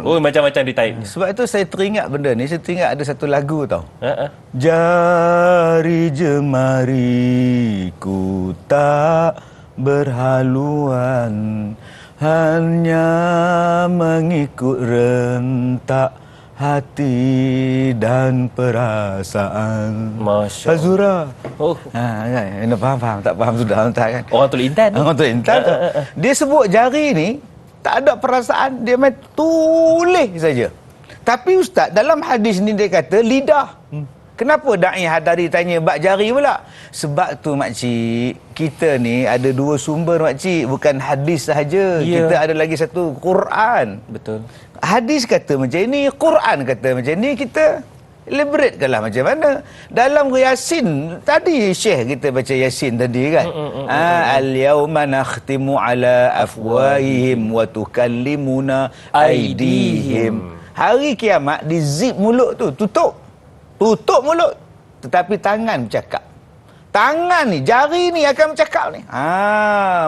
Oh, macam-macam ditaip. Sebab itu saya teringat benda ni. Saya teringat ada satu lagu tau. Ha. Jari jemariku tak berhaluan, hanya mengikut rentak hati dan perasaan. Masya Allah. Azura. Oh. Kan? Faham? Tak faham sudah. Tak kan? Orang tu intan. Orang tu intan tu. Dia sebut jari ni tak ada perasaan, dia main tulis saja. Tapi ustaz, dalam hadis ni dia kata lidah. Kenapa Da'i Hadari tanya bab jari pula? Sebab tu makcik, kita ni ada dua sumber makcik, bukan hadis sahaja. Ya. Kita ada lagi satu Quran. Betul. Hadis kata macam ni, Quran kata macam ni, kita elaboratekanlah macam mana. Dalam Yasin, tadi Syekh kita baca Yasin tadi kan. Al-yawma nakhtimu ala afwahihim wa tukallimuna aydihim. Hari kiamat di zip mulut tu, tutup mulut, tetapi tangan bercakap. Tangan ni, jari ni akan bercakap ni.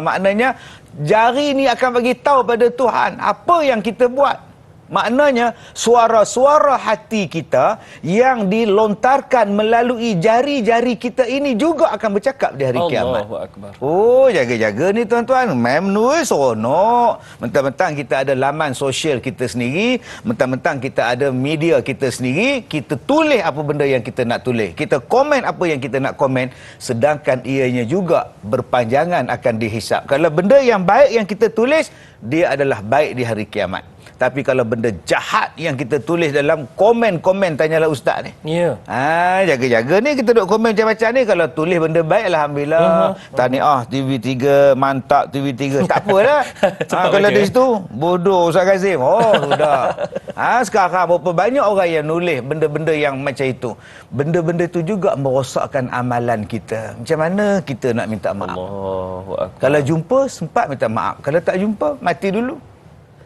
Maknanya jari ni akan bagi tahu pada Tuhan apa yang kita buat. Maknanya suara-suara hati kita yang dilontarkan melalui jari-jari kita ini juga akan bercakap di hari kiamat. Allahu Akbar. Oh, jaga-jaga ni tuan-tuan. Menulis seronok. Mentang-mentang kita ada laman sosial kita sendiri, mentang-mentang kita ada media kita sendiri, kita tulis apa benda yang kita nak tulis. Kita komen apa yang kita nak komen, sedangkan ianya juga berpanjangan akan dihisap. Kalau benda yang baik yang kita tulis, dia adalah baik di hari kiamat. Tapi kalau benda jahat yang kita tulis dalam komen-komen, tanyalah ustaz ni. Ya. Jaga-jaga ni kita duk komen macam-macam ni. Kalau tulis benda baik, alhamdulillah. Tahniah TV3, mantap TV3. Tak apalah. Kalau di situ bodoh Ustaz Kazim. Oh, sudah. Sekarang berapa banyak orang yang nulis benda-benda yang macam itu. Benda-benda itu juga merosakkan amalan kita. Macam mana kita nak minta maaf? Allahu Akbar. Kalau jumpa, sempat minta maaf. Kalau tak jumpa, mati dulu.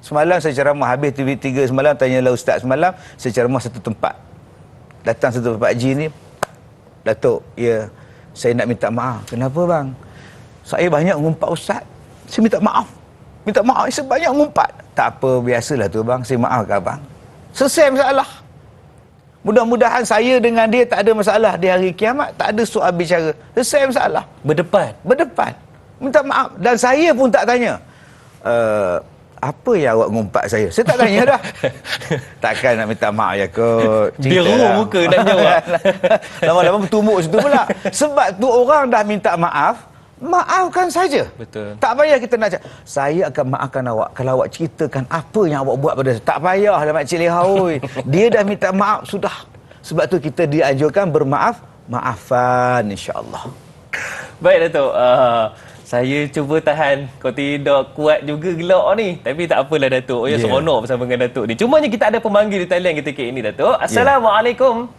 Semalam saya ceramah, habis TV3 semalam, tanyalah ustaz semalam, saya ceramah satu tempat. Datang satu Pak Haji ni, Datuk, ya, saya nak minta maaf. Kenapa bang? Saya banyak ngumpat ustaz. Saya minta maaf. Minta maaf, saya banyak ngumpat. Tak apa, biasalah tu bang, saya maafkan abang. Selesai masalah. Mudah-mudahan saya dengan dia tak ada masalah di hari kiamat, tak ada soal bicara. Selesai masalah. Berdepan. Minta maaf. Dan saya pun tak tanya. Apa yang awak ngumpat saya? Saya tak tanya dah. Takkan nak minta maaf ya kot. Dia Ceritalah. muka nak jawab. Lama-lama bertumbuk situ pula. Sebab tu orang dah minta maaf, maafkan saja. Betul. Tak payah kita nak cakap, saya akan maafkan awak kalau awak ceritakan apa yang awak buat pada saya. Tak payahlah makcik lehoi. Dia dah minta maaf, sudah. Sebab tu kita dianjurkan maafan insya-Allah. Baik Datuk. Saya cuba tahan. Kau tidak kuat juga gelak ni. Tapi tak apalah Datuk. Ya, seronok bersama dengan Datuk ni. Cumanya kita ada pemanggil di talian ketika ini Datuk. Assalamualaikum.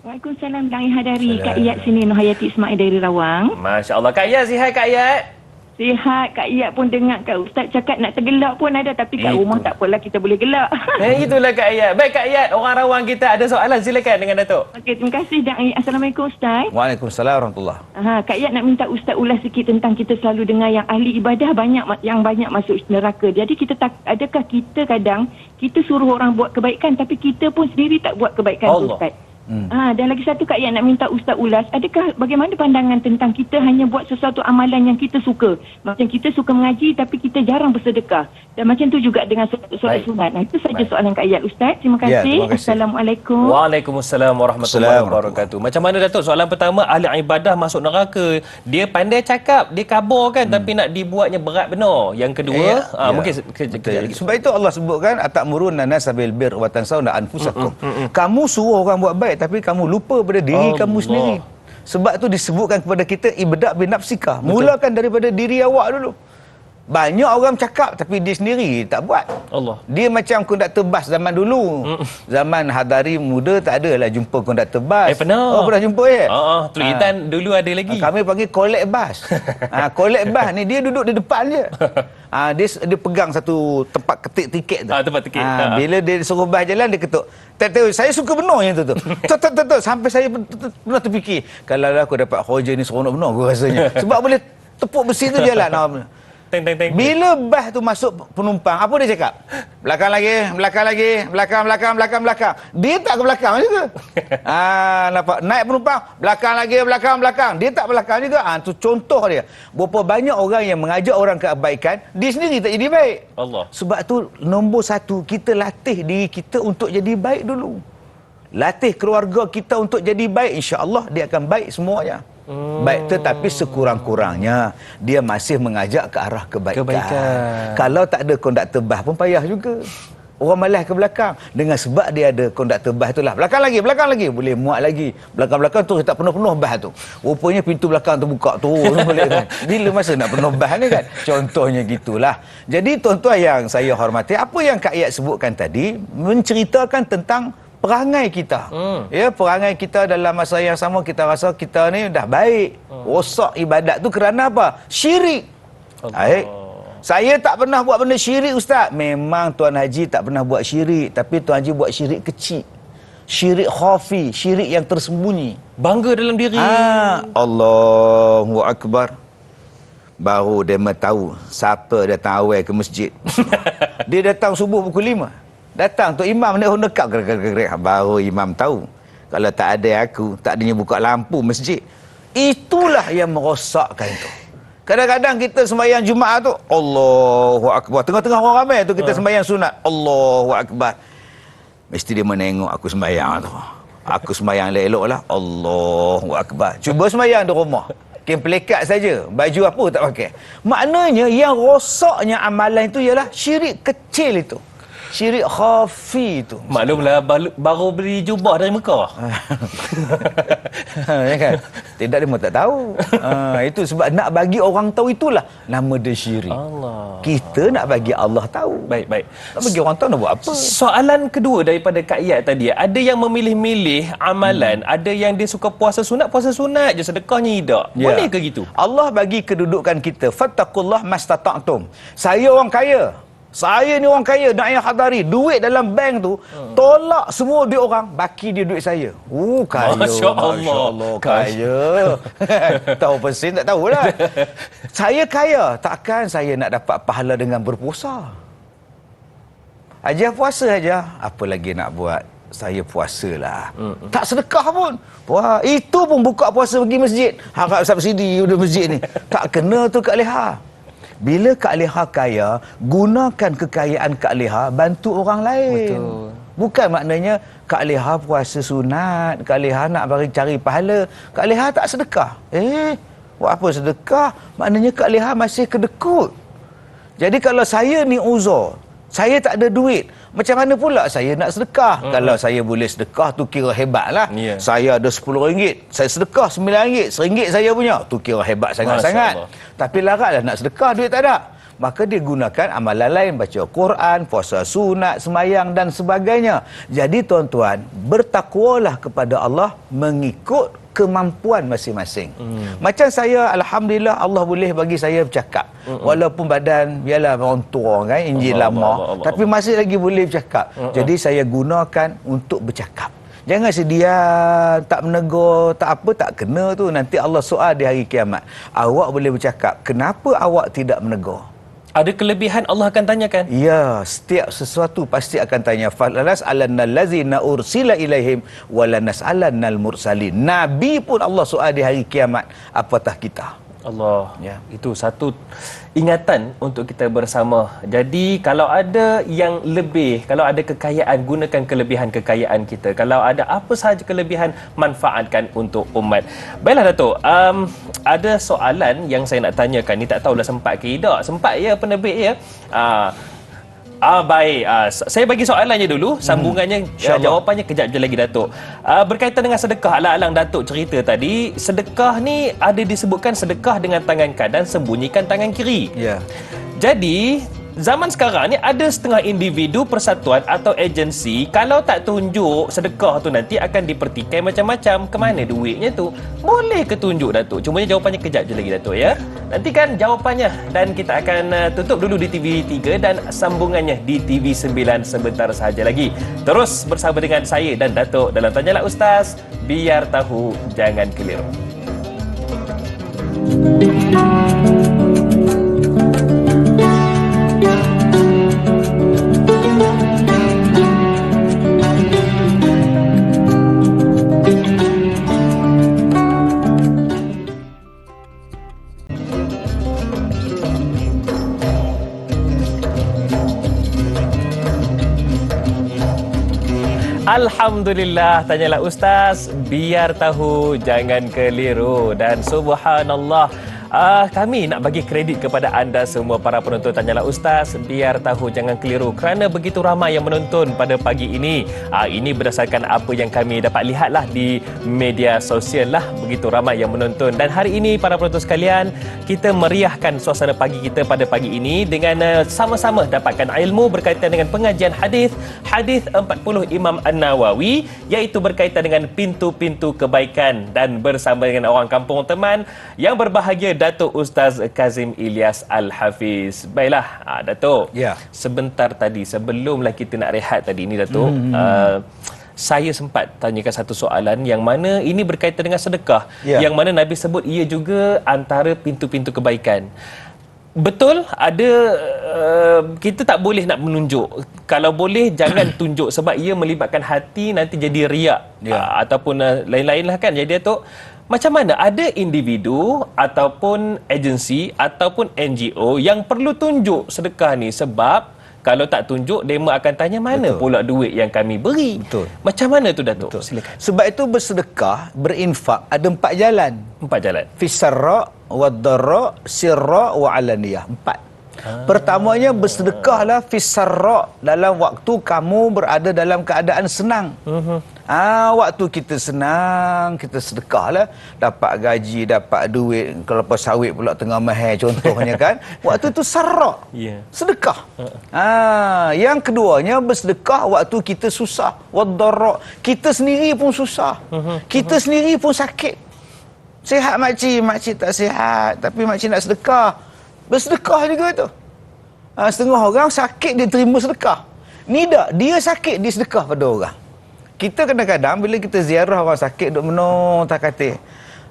Waalaikumsalam Da'i Hadari. Kak Iyat sini, Nohayati Ismail dari Rawang. Masya Allah. Kak Iyat, sihat Kak Iyat. Sihat, Kak Iyat pun dengar Kak Ustaz cakap nak tergelak pun ada. Tapi kat rumah tak apalah, kita boleh gelak. Itulah Kak Iyat. Baik Kak Iyat, orang Rawang kita ada soalan. Silakan dengan Datuk. Okey, terima kasih Da'i. Assalamualaikum Ustaz. Waalaikumsalam warahmatullahi. Kak Iyat nak minta Ustaz ulas sikit tentang kita selalu dengar yang ahli ibadah banyak masuk neraka. Jadi adakah kita kadang kita suruh orang buat kebaikan tapi kita pun sendiri tak buat kebaikan tu, Ustaz? Dan lagi satu Kak Iyat nak minta Ustaz ulas, adakah bagaimana pandangan tentang kita hanya buat sesuatu amalan yang kita suka? Macam kita suka mengaji tapi kita jarang bersedekah. Dan macam tu juga dengan solat sunat. Itu saja soalan Kak Iyat Ustaz. Terima kasih. terima kasih. Assalamualaikum. Waalaikumsalam warahmatullahi wabarakatuh. Macam mana Datuk? Soalan pertama, ahli ibadah masuk neraka. Dia pandai cakap, dia kabarkan tapi nak dibuatnya berat benar. Yang kedua, mungkin kejap lagi. Sebab itu Allah sebutkan atamuruna nasa bil bir wa tansawna anfusakum. Kamu suruh orang buat baik tapi kamu lupa pada diri kamu sendiri. Sebab tu disebutkan kepada kita ibda' bi nafsika. Mulakan daripada diri awak dulu. Banyak orang cakap tapi dia sendiri tak buat. Allah. Dia macam konduktor bas zaman dulu. Zaman Hadari muda tak adalah jumpa konduktor bas. Pernah. Oh, pernah jumpa ya? Tulisan dulu ada lagi. Kami panggil collect bus. Collect bus ni dia duduk di depan je. Dia pegang satu tempat ketik tiket tu. Tempat tiket. Bila dia suruh bas jalan dia ketuk. Saya suka benar yang tu. Sampai saya pernah terfikir, kalau aku dapat hoja ni seronok benar aku rasanya. Sebab boleh tepuk besi tu jalan. Teng teng teng. Bila bas tu masuk penumpang, apa dia cakap? Belakang lagi, belakang lagi, belakang. Dia tak ke belakang juga. Nampak? Naik penumpang, belakang lagi, belakang. Dia tak belakang juga. Tu contoh dia. Berapa banyak orang yang mengajak orang ke kebaikan, dia sendiri tak jadi baik. Allah. Sebab tu nombor satu, kita latih diri kita untuk jadi baik dulu. Latih keluarga kita untuk jadi baik, insya-Allah dia akan baik semuanya. Baik, tetapi sekurang-kurangnya dia masih mengajak ke arah kebaikan. Kalau tak ada konduktor bas pun payah juga. Orang malas ke belakang. Dengan sebab dia ada konduktor bas itulah. Belakang lagi. Boleh muat lagi. Belakang tu tak penuh-penuh bas tu. Rupanya pintu belakang tu buka tu. Boleh kan. Bila masa nak penuh bas ni kan. Contohnya gitulah. Jadi tuan-tuan yang saya hormati, apa yang Kak Ayat sebutkan tadi menceritakan tentang perangai kita. Ya, perangai kita dalam masa yang sama kita rasa kita ni dah baik. Rosak ibadat tu kerana apa? Syirik. Baik. Saya tak pernah buat benda syirik, Ustaz. Memang Tuan Haji tak pernah buat syirik, tapi Tuan Haji buat syirik kecil. Syirik khafi, syirik yang tersembunyi. Bangga dalam diri. Allahu Akbar. Baru dia tahu siapa datang awal ke masjid. Dia datang subuh pukul 5. Datang tu imam nak dekat gerak. Baru imam tahu kalau tak ada aku, tak adanya buka lampu masjid. Itulah yang merosakkan tu. Kadang-kadang kita sembahyang Jumaat tu Allahu Akbar. Tengah-tengah orang ramai tu kita sembahyang sunat. Allahu Akbar. Mesti dia menengok aku sembahyang tu. Aku sembahyang elok-elok lah. Allahu Akbar. Cuba sembahyang di rumah. Kain pelekat saja. Baju apa tak pakai. Maknanya yang rosaknya amalan itu ialah syirik kecil itu. Syirik khafi itu. Maklumlah baru beli jubah dari Mekah. Ya kan? Tidak, dia pun tak tahu. Itu sebab nak bagi orang tahu, itulah nama dia syirik. Allah. Kita nak bagi Allah tahu. Baik. Tak bagi orang tahu nak buat apa. Soalan kedua daripada Kak Iyat tadi, ada yang memilih-milih amalan, ada yang dia suka puasa sunat je, sedekahnya tidak. Boleh ke gitu? Allah bagi kedudukan kita, fattaqullah mastata'tum. Saya orang kaya. Saya ni orang kaya, Da'iyah Hadari, duit dalam bank tu tolak semua duit orang, baki dia duit saya. Kaya. Masya Allah. Kaya. Tahu persen tak tahulah. Saya kaya, takkan saya nak dapat pahala dengan berpuasa? Aja puasa aja, apa lagi nak buat? Saya puasalah. Tak sedekah pun. Wah, itu pun buka puasa pergi masjid. Harap subsidi udah masjid ni. Tak kena tu Kak Leha. Bila Kak Leha kaya, gunakan kekayaan Kak Leha bantu orang lain. Betul. Bukan maknanya Kak Leha puasa sunat, Kak Leha nak bagi cari pahala, Kak Leha tak sedekah. Buat apa sedekah? Maknanya Kak Leha masih kedekut. Jadi kalau saya ni uzur, saya tak ada duit, macam mana pula saya nak sedekah? Kalau saya boleh sedekah tu kira hebat lah. Saya ada RM10, saya sedekah RM9, RM1 saya punya, tu kira hebat sangat-sangat. Tapi laratlah nak sedekah, duit tak ada. Maka dia gunakan amalan lain, baca Quran, puasa sunat, semayang dan sebagainya. Jadi tuan-tuan, bertakwalah kepada Allah mengikut kemampuan masing-masing. Macam saya, alhamdulillah Allah boleh bagi saya bercakap. Walaupun badan biarlah orang tua kan, injil lama, tapi masih lagi boleh bercakap. Jadi saya gunakan untuk bercakap. Jangan sedia tak menegur, tak apa, tak kena tu. Nanti Allah soal di hari kiamat. Awak boleh bercakap, kenapa awak tidak menegur? Ada kelebihan Allah akan tanyakan. Ya, setiap sesuatu pasti akan tanya. Falanas alannal ladzina ursila ilaihim walanas alannal mursalin. Nabi pun Allah soal di hari kiamat, apatah kita. Allah. Ya. Itu satu ingatan untuk kita bersama. Jadi kalau ada yang lebih, kalau ada kekayaan, gunakan kelebihan kekayaan kita. Kalau ada apa sahaja kelebihan, manfaatkan untuk umat. Baiklah Datuk, ada soalan yang saya nak tanyakan ni, tak tahulah sempat ke tidak. Sempat ya penerbit ya. Baik. Saya bagi soalannya dulu, sambungannya jawapannya kejap je lagi Datuk. Berkaitan dengan sedekah, alang-alang Datuk cerita tadi, sedekah ni ada disebutkan sedekah dengan tangan kanan, sembunyikan tangan kiri. Ya. Jadi zaman sekarang ni ada setengah individu, persatuan atau agensi, kalau tak tunjuk sedekah tu nanti akan dipertikai macam-macam. Kemana duitnya tu? Boleh ke tunjuk Datuk? Cumanya jawapannya kejap je lagi Datuk ya. Nantikan jawapannya dan kita akan tutup dulu di TV3 dan sambungannya di TV9 sebentar sahaja lagi. Terus bersama dengan saya dan Datuk dalam Tanyalah Ustaz, biar tahu jangan keliru. Alhamdulillah, tanyalah Ustaz, biar tahu jangan keliru. Dan subhanallah, kami nak bagi kredit kepada anda semua para penonton Tanyalah Ustaz, biar tahu jangan keliru, kerana begitu ramai yang menonton pada pagi ini. Ini berdasarkan apa yang kami dapat lihatlah di media sosial lah, begitu ramai yang menonton. Dan hari ini para penonton sekalian, kita meriahkan suasana pagi kita pada pagi ini dengan sama-sama dapatkan ilmu berkaitan dengan pengajian hadis 40 Imam An-Nawawi, iaitu berkaitan dengan pintu-pintu kebaikan, dan bersama dengan orang kampung teman yang berbahagia, Datuk Ustaz Kazim Ilyas Al-Hafiz. Baiklah, Datuk. Ya. Sebentar tadi, sebelumlah kita nak rehat tadi ni, Datuk, saya sempat tanyakan satu soalan yang mana ini berkaitan dengan sedekah, yang mana Nabi sebut ia juga antara pintu-pintu kebaikan. Betul, ada kita tak boleh nak menunjuk. Kalau boleh jangan tunjuk, sebab ia melibatkan hati, nanti jadi riak ataupun lain-lain lah kan. Jadi Datuk, macam mana ada individu ataupun agensi ataupun NGO yang perlu tunjuk sedekah ni, sebab kalau tak tunjuk, mereka akan tanya mana pula duit yang kami beri. Betul. Macam mana tu, Datuk? Betul. Silakan. Sebab itu bersedekah, berinfak ada 4 jalan. 4 jalan. Fisarra, waddarra, sirra wa alaniyah. 4. Pertamanya bersedekahlah fisarra, dalam waktu kamu berada dalam keadaan senang. Waktu kita senang, kita sedekahlah, dapat gaji, dapat duit, kelapa sawit pula tengah mahal contohnya kan. Waktu itu sarra. Sedekah. Yang keduanya bersedekah waktu kita susah, waddarra. Kita sendiri pun susah. Kita sendiri pun sakit. Sihat makcik tak sihat, tapi makcik nak sedekah. Bersedekah juga tu. Setengah orang sakit dia terima sedekah. Ni tak, dia sakit dia sedekah pada orang. Kita kadang-kadang bila kita ziarah orang sakit duk menung tak kata,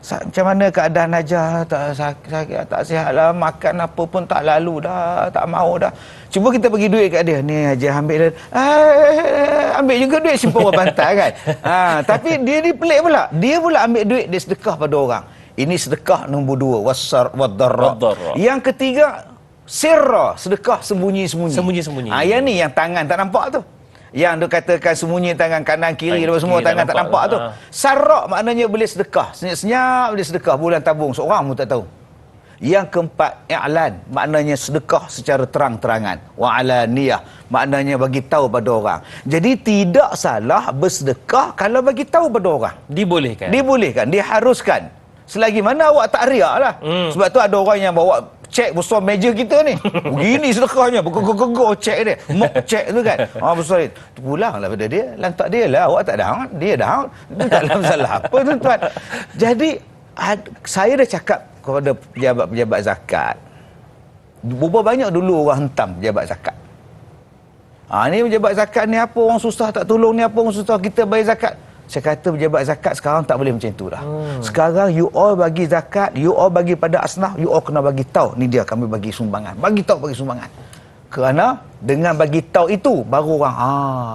macam mana keadaan Najah, tak sakit, tak sihat lah, makan apa pun tak lalu dah, tak mau dah. Cuba kita bagi duit kat dia, ni Najah ambil dah. Ambil juga duit simpan orang pantai kan. Tapi dia ni pelik pula. Dia pula ambil duit, dia sedekah pada orang. Ini sedekah nombor 2, waddarra. Yang ketiga, sirra, sedekah sembunyi-sembunyi. Yang ni yang tangan tak nampak tu. Yang dia katakan sembunyi tangan kanan kiri dan semua tangan tak nampak tu. Sarra maknanya boleh sedekah, senyap-senyap boleh sedekah, bulan tabung seorang pun tak tahu. Yang keempat, i'lan, maknanya sedekah secara terang-terangan. Wa alaniyah, maknanya bagi tahu pada orang. Jadi tidak salah bersedekah kalau bagi tahu pada orang. Dibolehkan, diharuskan. Selagi mana awak tak riak lah. Sebab tu ada orang yang bawa cek besar meja kita ni. Begini sedekahnya, bergegor cek dia. Mok cek tu kan. Besar ni. Pulanglah pada dia. Lantak dia lah. Awak tak down, dia down. Tak ada masalah apa tuan-tuan. Jadi, saya dah cakap kepada pejabat-pejabat zakat. Berapa banyak dulu orang hentam pejabat zakat. Ni pejabat zakat ni apa orang susah tak tolong, ni apa orang susah kita bayar zakat. Saya kata pejabat zakat sekarang tak boleh macam tu dah. Sekarang you all bagi zakat, you all bagi pada asnaf, you all kena bagi tahu ni dia kami bagi sumbangan. Bagi sumbangan. Kerana dengan bagi tahu itu baru orang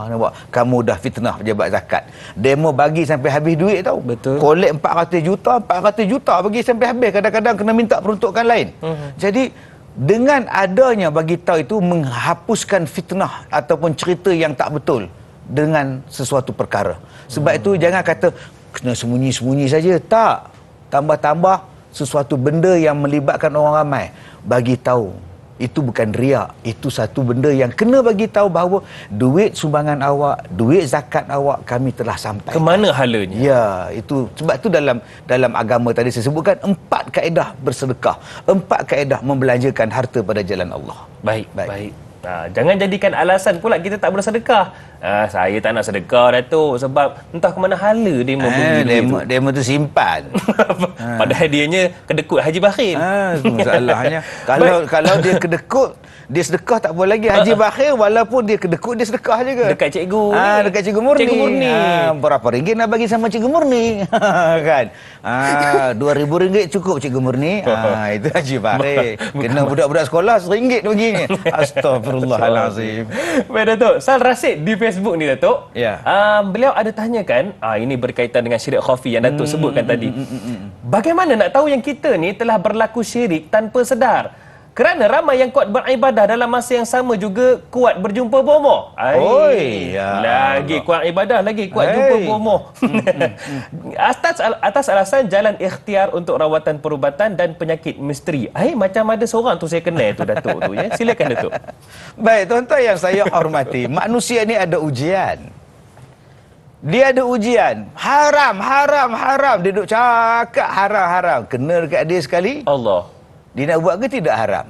nampak kamu dah fitnah pejabat zakat. Demo bagi sampai habis duit tahu. Betul. Kolek 400 juta bagi sampai habis, kadang-kadang kena minta peruntukan lain. Jadi dengan adanya bagi tahu itu menghapuskan fitnah ataupun cerita yang tak betul dengan sesuatu perkara. Sebab itu jangan kata kena sembunyi-sembunyi saja. Tak. Tambah-tambah sesuatu benda yang melibatkan orang ramai. Bagi tahu. Itu bukan riak. Itu satu benda yang kena bagi tahu bahawa duit sumbangan awak, duit zakat awak kami telah sampai. Kemana halanya? Ya, itu sebab itu dalam agama tadi saya sebutkan 4 kaedah bersedekah. 4 kaedah membelanjakan harta pada jalan Allah. Baik. Jangan jadikan alasan pula kita tak boleh sedekah. Saya tak nak sedekah, Datuk, sebab entah ke mana hala dia memberi duit. Demo tu simpan. Padahal dianya kedekut Haji Bakhil. Itu masalahnya. Kalau dia kedekut, dia sedekah tak apa lagi. Haji Bakhil walaupun dia kedekut, dia sedekah juga. Dekat cikgu. Dekat cikgu Murni. Cikgu Murni. Berapa ringgit nak bagi sama cikgu Murni? Kan? RM2,000 cukup cikgu Murni. Itu Haji Bakhil. Kena budak-budak sekolah RM1 baginya. Astagfirullahalazim. Baik, Datuk. Sal Rasid di Facebook ni, Datuk. Ya. Beliau ada tanyakan, ini berkaitan dengan syirik khafi yang Datuk sebutkan tadi. Bagaimana nak tahu yang kita ni telah berlaku syirik tanpa sedar? Kerana ramai yang kuat beribadah dalam masa yang sama juga kuat berjumpa bomoh. Oi, ya Lagi Allah. kuat ibadah, lagi kuat jumpa bomoh. atas alasan jalan ikhtiar untuk rawatan perubatan dan penyakit misteri. Macam ada seorang tu saya kenal tu Datuk tu ya. Silakan Datuk. Baik, tuan-tuan yang saya hormati, manusia ni ada ujian. Dia ada ujian. Haram, haram, haram. Dia duduk cakap haram, haram. Kena dekat dia sekali, Allah. dia nak buat ke tidak haram?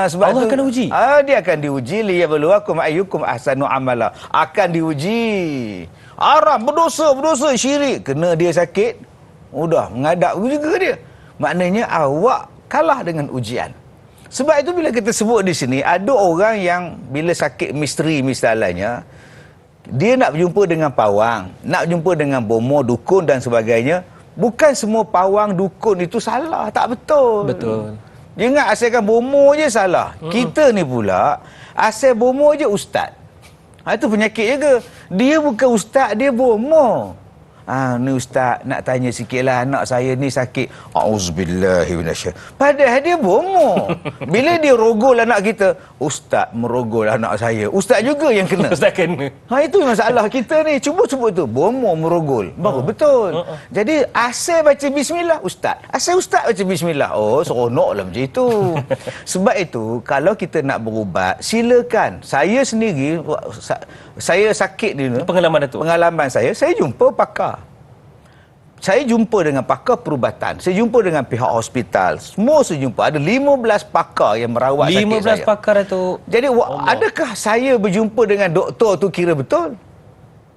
Sebab Allah tu, akan uji. Dia akan diuji. Liyabluwakum ayyukum ahsanu amala. Akan diuji. Haram, berdosa, syirik. Kena dia sakit, mudah mengadap juga dia. Maknanya awak kalah dengan ujian. Sebab itu bila kita sebut di sini, ada orang yang bila sakit misteri misalnya, dia nak berjumpa dengan pawang, nak berjumpa dengan bomoh, dukun dan sebagainya. Bukan semua pawang, dukun itu salah. Tak betul. Betul. Jangan asalkan bomoh je salah. Kita ni pula, asal bomoh je ustaz. Itu penyakit juga. Dia bukan ustaz, dia bomoh. Ni ustaz, nak tanya sikitlah, anak saya ni sakit. Auzubillahi minasyaitan. Padahal dia bomoh. Bila dia rogol anak kita, ustaz merogol anak saya. Ustaz juga yang kena. Ustaz kena. Itu masalah kita ni. Cuba tu. Bomoh merogol. Baru betul. Jadi asal baca bismillah ustaz. Asal ustaz baca bismillah. Seronoklah macam itu. Sebab itu kalau kita nak berubat, silakan. Saya sendiri, saya sakit ni. Pengalaman Datuk. Pengalaman saya jumpa pakar. Saya jumpa dengan pakar perubatan. Saya jumpa dengan pihak hospital. Semua saya jumpa. Ada 15 pakar yang merawat sakit saya. 15 pakar Datuk. Jadi adakah saya berjumpa dengan doktor tu kira betul?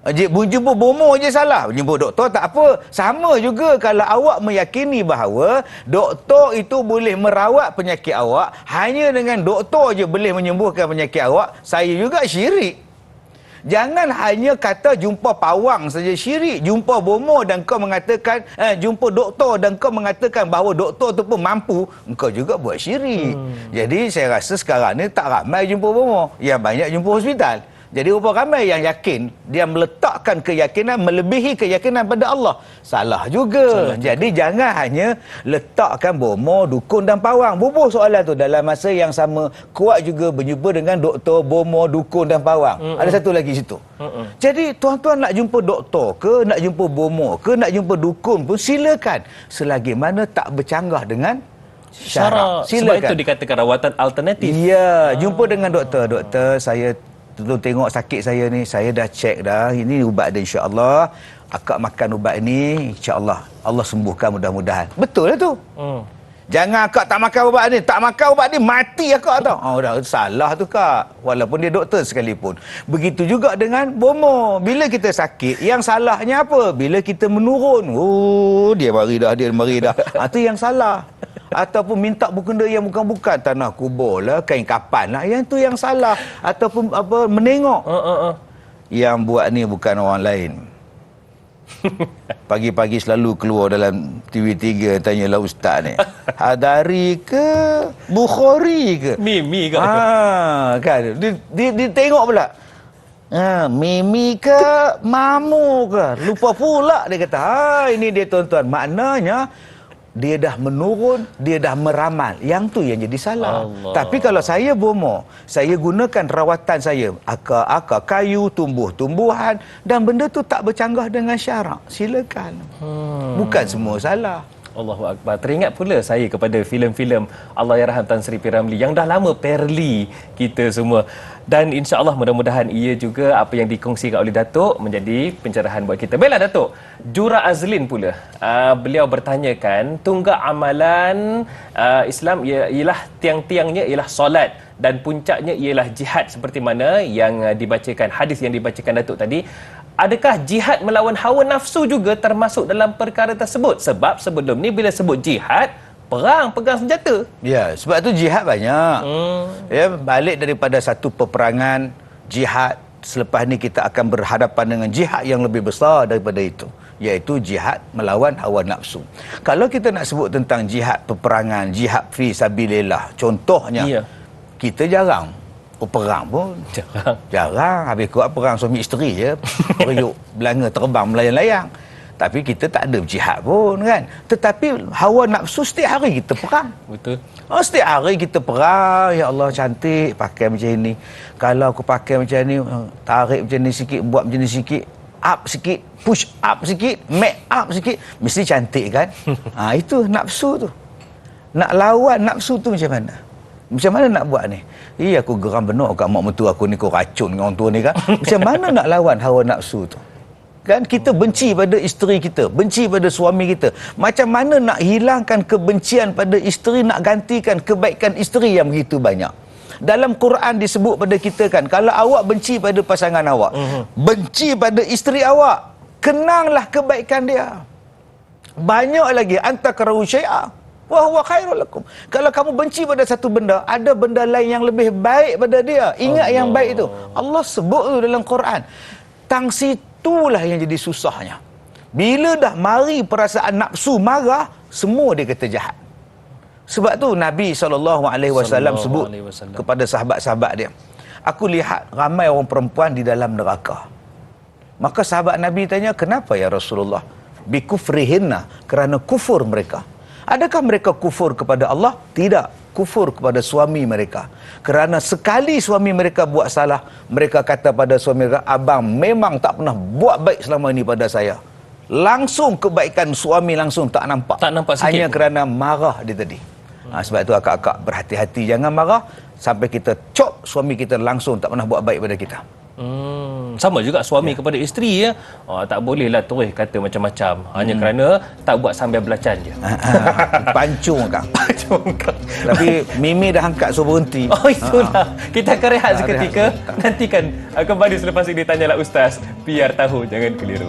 Berjumpa bomoh je salah. Berjumpa doktor tak apa. Sama juga kalau awak meyakini bahawa doktor itu boleh merawat penyakit awak, hanya dengan doktor je boleh menyembuhkan penyakit awak, saya juga syirik. Jangan hanya kata jumpa pawang saja syirik, jumpa bomoh dan kau mengatakan, jumpa doktor dan kau mengatakan bahawa doktor tu pun mampu, engkau juga buat syirik. Jadi saya rasa sekarang ni tak ramai jumpa bomoh, yang banyak jumpa hospital. Jadi berapa ramai yang yakin, dia meletakkan keyakinan melebihi keyakinan pada Allah. Salah juga. Jadi jangan hanya letakkan bomoh, dukun dan pawang. Bubuh soalan tu dalam masa yang sama, kuat juga berjumpa dengan doktor, bomoh, dukun dan pawang. Ada satu lagi situ. Jadi tuan-tuan nak jumpa doktor ke, nak jumpa bomoh ke, nak jumpa dukun pun silakan. Selagi mana tak bercanggah dengan syarak. Sebab itu dikatakan rawatan alternatif. Ya, jumpa dengan doktor. Doktor, saya tengok sakit saya ni, saya dah cek dah, ini ubat dia insya-Allah. Akak makan ubat ni, insya-Allah Allah sembuhkan mudah-mudahan. Betul lah tu. Jangan akak tak makan ubat ni, tak makan ubat ni mati akak tau. Dah salah tu kak. Walaupun dia doktor sekalipun. Begitu juga dengan bomoh. Bila kita sakit, yang salahnya apa? Bila kita menurun. Dia mari dah. Itu yang salah. Ataupun minta benda yang bukan-bukan, tanah kubur lah, kain kapan lah, yang tu yang salah. Ataupun menengok. Yang buat ni bukan orang lain. Pagi-pagi selalu keluar dalam TV3, tanyalah ustaz ni, Hadari ke Bukhari ke Mimi ke? Kan dia tengok pula, Mimi ke Mamu ke, lupa pula dia kata. Ini dia tuan-tuan, maknanya dia dah menurun, dia dah meramal. Yang tu yang jadi salah. Allah. Tapi kalau saya bomoh, saya gunakan rawatan saya, akar-akar kayu, tumbuh-tumbuhan, dan benda tu tak bercanggah dengan syarak, silakan. Bukan semua salah. Allahu Akbar. Teringat pula saya kepada filem-filem Allahyarham Tan Sri P. Ramlee yang dah lama perli kita semua. Dan insya-Allah mudah-mudahan ia juga apa yang dikongsikan oleh Datuk menjadi pencerahan buat kita. Baiklah Datuk, Jura Azlin pula. Beliau bertanyakan, tunggak amalan Islam ialah tiang-tiangnya ialah solat dan puncaknya ialah jihad seperti mana yang dibacakan, hadis yang dibacakan Datuk tadi. Adakah jihad melawan hawa nafsu juga termasuk dalam perkara tersebut? Sebab sebelum ni bila sebut jihad, perang, pegang senjata. Ya, sebab tu jihad banyak. Ya, balik daripada satu peperangan, jihad, selepas ni kita akan berhadapan dengan jihad yang lebih besar daripada itu, iaitu jihad melawan hawa nafsu. Kalau kita nak sebut tentang jihad peperangan, jihad fi sabilillah, contohnya, kita jarang perang pun. Jarang. Habis kuat perang suami isteri je. Periuk belanga terbang melayang-layang. Tapi kita tak ada jihad pun kan. Tetapi hawa nafsu setiap hari kita perang. Betul. Setiap hari kita perang. Ya Allah, cantik pakai macam ini. Kalau aku pakai macam ni, tarik macam ni sikit, buat macam ni sikit, up sikit, push up sikit, make up sikit, mesti cantik kan. Itu nafsu tu. Nak lawan nafsu tu macam mana? Macam mana nak buat ni? Aku geram benar kat mak mentua aku ni, kau racun dengan orang tua ni kan. Macam mana nak lawan hawa nafsu tu? Kan kita benci pada isteri kita, benci pada suami kita. Macam mana nak hilangkan kebencian pada isteri, nak gantikan kebaikan isteri yang begitu banyak? Dalam Quran disebut pada kita kan, kalau awak benci pada pasangan awak, benci pada isteri awak, kenanglah kebaikan dia. Banyak lagi, antakrahu syai'a wa huwa khairul lakum. Kalau kamu benci pada satu benda, ada benda lain yang lebih baik pada dia. Ingat yang baik itu. Allah sebut tu dalam Quran. Itulah yang jadi susahnya. Bila dah mari perasaan nafsu marah, semua dia kata jahat. Sebab tu Nabi SAW sebut kepada sahabat-sahabat dia, aku lihat ramai orang perempuan di dalam neraka. Maka sahabat Nabi tanya, kenapa ya Rasulullah? Bikufrihinna, kerana kufur mereka. Adakah mereka kufur kepada Allah? Tidak. Kufur kepada suami mereka. Kerana sekali suami mereka buat salah, mereka kata pada suami mereka, abang memang tak pernah buat baik selama ini pada saya. Langsung kebaikan suami langsung tak nampak. Tak nampak sikit. Hanya kerana marah dia tadi. Sebab itu akak-akak berhati-hati, jangan marah sampai kita cop suami kita langsung tak pernah buat baik pada kita. Sama juga suami kepada isteri ya. Tak bolehlah terus kata macam-macam hanya kerana tak buat sambil belacan je. Pancung kang. Tapi Mimi dah angkat suruh berhenti. Itulah. Kita akan rehat seketika. Nantikan kembali selepas ini Tanyalah Ustaz. Biar tahu, jangan keliru.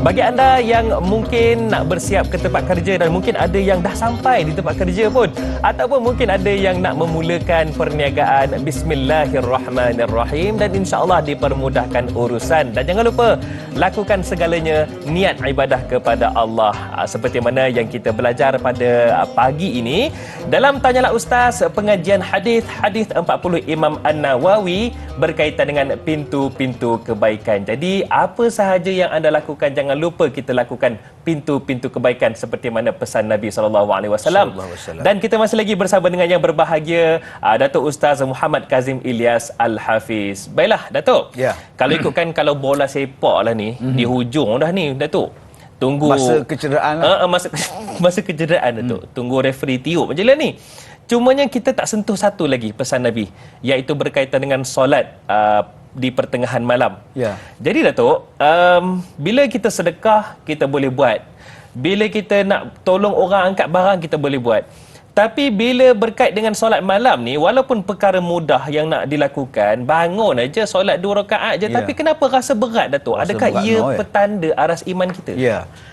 Bagi anda yang mungkin nak bersiap ke tempat kerja dan mungkin ada yang dah sampai di tempat kerja pun, ataupun mungkin ada yang nak memulakan perniagaan, bismillahirrahmanirrahim, dan insya-Allah dipermudahkan urusan. Dan jangan lupa lakukan segalanya niat ibadah kepada Allah, seperti mana yang kita belajar pada pagi ini dalam Tanyalah Ustaz, pengajian hadis 40 Imam An-Nawawi berkaitan dengan pintu-pintu kebaikan. Jadi apa sahaja yang anda lakukan, jangan lupa kita lakukan pintu-pintu kebaikan seperti mana pesan Nabi SAW. Dan kita masih lagi bersama dengan yang berbahagia, Datuk Ustaz Muhammad Kazim Ilyas Al-Hafiz. Baiklah Datuk, kalau ikutkan kalau bola sepak lah ni, di hujung dah ni Datuk. Tunggu masa kecederaan lah. Masa kecederaan Datuk. Tunggu referee tiup macam lah ni. Cumanya kita tak sentuh satu lagi pesan Nabi, iaitu berkaitan dengan solat di pertengahan malam. Jadi Datuk, bila kita sedekah, kita boleh buat. Bila kita nak tolong orang angkat barang, kita boleh buat. Tapi bila berkait dengan solat malam ni, walaupun perkara mudah yang nak dilakukan, bangun aja solat 2 rakaat je, tapi kenapa rasa berat Datuk? Adakah ia petanda aras iman kita?